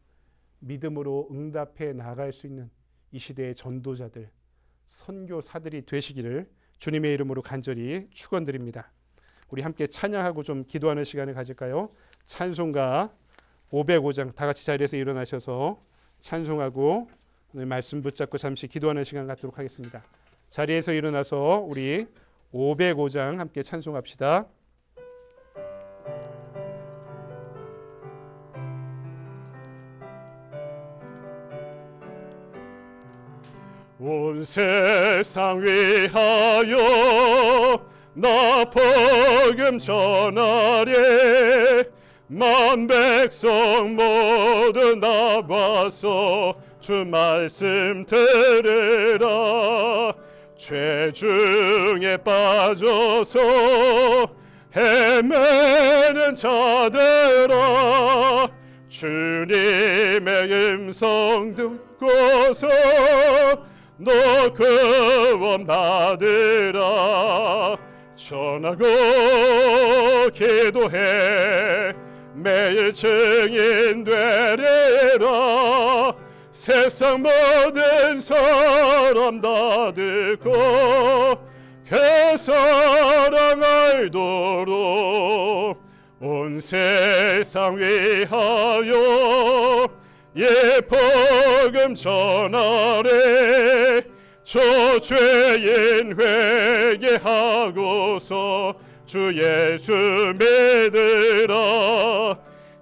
믿음으로 응답해 나아갈 수 있는 이 시대의 전도자들, 선교사들이 되시기를 주님의 이름으로 간절히 축원드립니다. 우리 함께 찬양하고 좀 기도하는 시간을 가질까요? 찬송가 505장 다 같이 자리에서 일어나셔서 찬송하고 오늘 말씀 붙잡고 잠시 기도하는 시간 갖도록 하겠습니다. 자리에서 일어나서 우리 505장 함께 찬송합시다. 온 세상 위하여 나 복음 전하리 만 백성 모두 나와서 주 말씀 들으라. 죄 중에 빠져서 헤매는 자들아, 주님의 음성 듣고서 너 구원 받으라. 전하고 기도해 매일 증인 되리라. 세상 모든 사람 다 듣고 그 사랑 알도록 온 세상 위하여 이 복음 전하래. 저 죄인 회개하고서 주 예수 믿으라.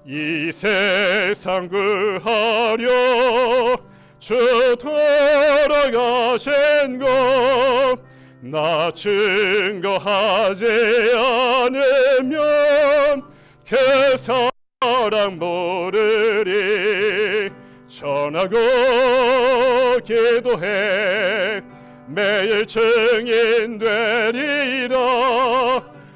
이 세상 구하려 주 돌아가신 것 나 증거하지 않으면 그 사랑 모르리. 전하고 기도해 매일 증인 되리라.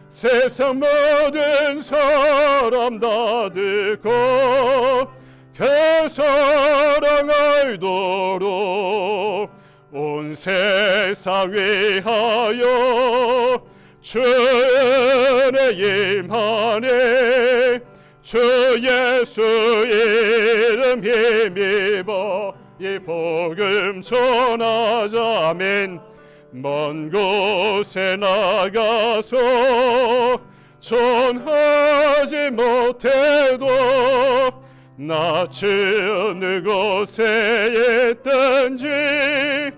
세상 모든 사람 다 듣고 그 사랑 알도록 온 세상 위하여 주 은혜 임하네. 주 예수 이름 힘입어 이 복음 전하자. 아멘. 먼 곳에 나가서 전하지 못해도 낯은 어느 곳에 있든지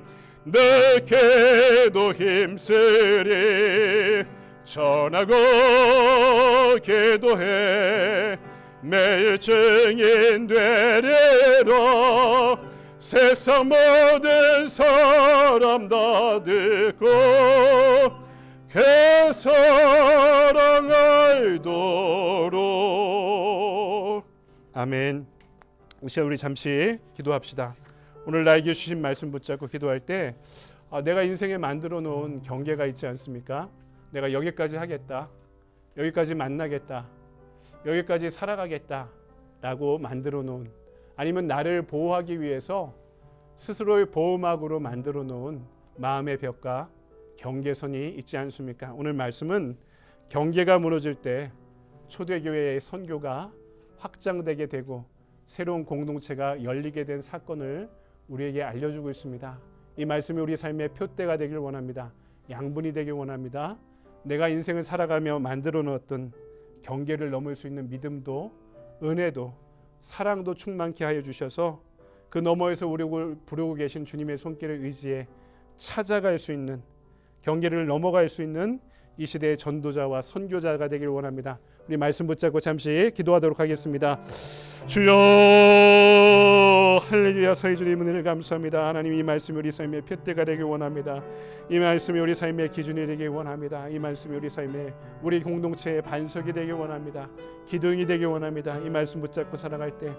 내 기도 힘쓰리. 전하고 기도해 매일 증인 되리라. 세상 모든 사람 다 듣고 그 사랑 알도록. 아멘. 이 시간 우리 잠시 기도합시다. 오늘 나에게 주신 말씀 붙잡고 기도할 때 내가 인생에 만들어 놓은 경계가 있지 않습니까? 내가 여기까지 하겠다, 여기까지 만나겠다, 여기까지 살아가겠다 라고 만들어 놓은, 아니면 나를 보호하기 위해서 스스로의 보호막으로 만들어 놓은 마음의 벽과 경계선이 있지 않습니까? 오늘 말씀은 경계가 무너질 때 초대교회의 선교가 확장되게 되고 새로운 공동체가 열리게 된 사건을 우리에게 알려주고 있습니다. 이 말씀이 우리 삶의 표대가 되길 원합니다. 양분이 되길 원합니다. 내가 인생을 살아가며 만들어 놓았던 경계를 넘을 수 있는 믿음도 은혜도 사랑도 충만케 하여 주셔서 그 너머에서 우리를 부르고 계신 주님의 손길을 의지해 찾아갈 수 있는, 경계를 넘어갈 수 있는 이 시대의 전도자와 선교자가 되길 원합니다. 우리 말씀 붙잡고 잠시 기도하도록 하겠습니다. 주여, 할렐루야. 서희 주님 은혜를 감사합니다. 하나님, 이 말씀이 우리 삶의 표대가 되길 원합니다. 이 말씀이 우리 삶의 기준이 되길 원합니다. 이 말씀이 우리 삶의, 우리 공동체의 반석이 되길 원합니다. 기둥이 되길 원합니다. 이 말씀 붙잡고 살아갈 때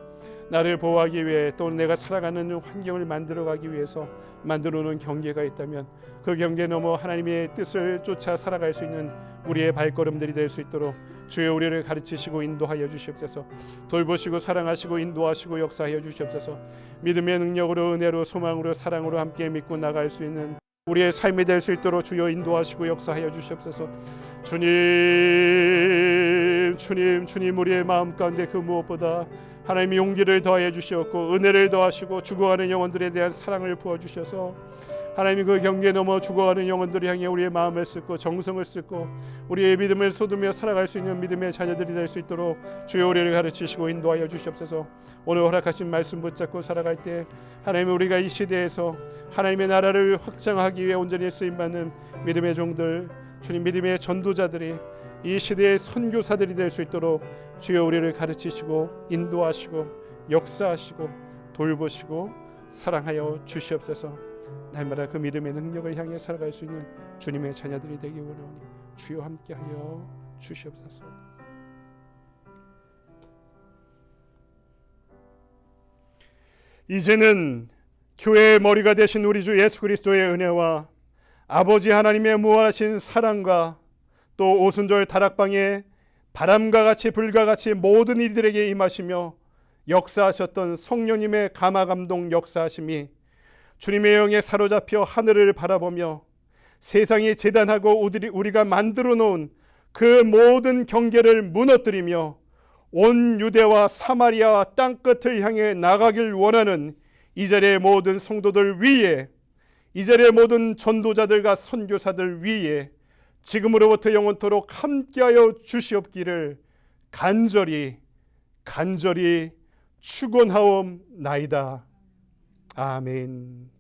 나를 보호하기 위해, 또 내가 살아가는 환경을 만들어가기 위해서 만들어 놓은 경계가 있다면 그 경계 넘어 하나님의 뜻을 쫓아 살아갈 수 있는 우리의 발걸음들이 될 수 있도록 주여 우리를 가르치시고 인도하여 주시옵소서. 돌보시고 사랑하시고 인도하시고 역사하여 주시옵소서. 믿음의 능력으로, 은혜로, 소망으로, 사랑으로 함께 믿고 나갈 수 있는 우리의 삶이 될 수 있도록 주여 인도하시고 역사하여 주시옵소서. 주님 우리의 마음 가운데 그 무엇보다 하나님이 용기를 더하여 주시었고 은혜를 더하시고 죽어가는 영혼들에 대한 사랑을 부어주셔서 하나님이 그 경계 넘어 죽어가는 영혼들을 향해 우리의 마음을 쏟고 정성을 쏟고 우리의 믿음을 쏟으며 살아갈 수 있는 믿음의 자녀들이 될 수 있도록 주여 우리를 가르치시고 인도하여 주시옵소서. 오늘 허락하신 말씀 붙잡고 살아갈 때 하나님, 우리가 이 시대에서 하나님의 나라를 확장하기 위해 온전히 쓰임받는 믿음의 종들, 주님 믿음의 전도자들이 이 시대의 선교사들이 될 수 있도록 주여 우리를 가르치시고 인도하시고 역사하시고 돌보시고 사랑하여 주시옵소서. 날마다 그 믿음의 능력을 향해 살아갈 수 있는 주님의 자녀들이 되기 원하오니 주여 함께하여 주시옵소서. 이제는 교회의 머리가 되신 우리 주 예수 그리스도의 은혜와 아버지 하나님의 무한하신 사랑과 또 오순절 다락방에 바람과 같이 불과 같이 모든 이들에게 임하시며 역사하셨던 성령님의 감화감동 역사하심이 주님의 영에 사로잡혀 하늘을 바라보며 세상이 재단하고 우리가 만들어 놓은 그 모든 경계를 무너뜨리며 온 유대와 사마리아와 땅끝을 향해 나가길 원하는 이 자리의 모든 성도들 위에, 이 자리의 모든 전도자들과 선교사들 위에 지금으로부터 영원토록 함께하여 주시옵기를 간절히 축원하옵나이다. 아멘.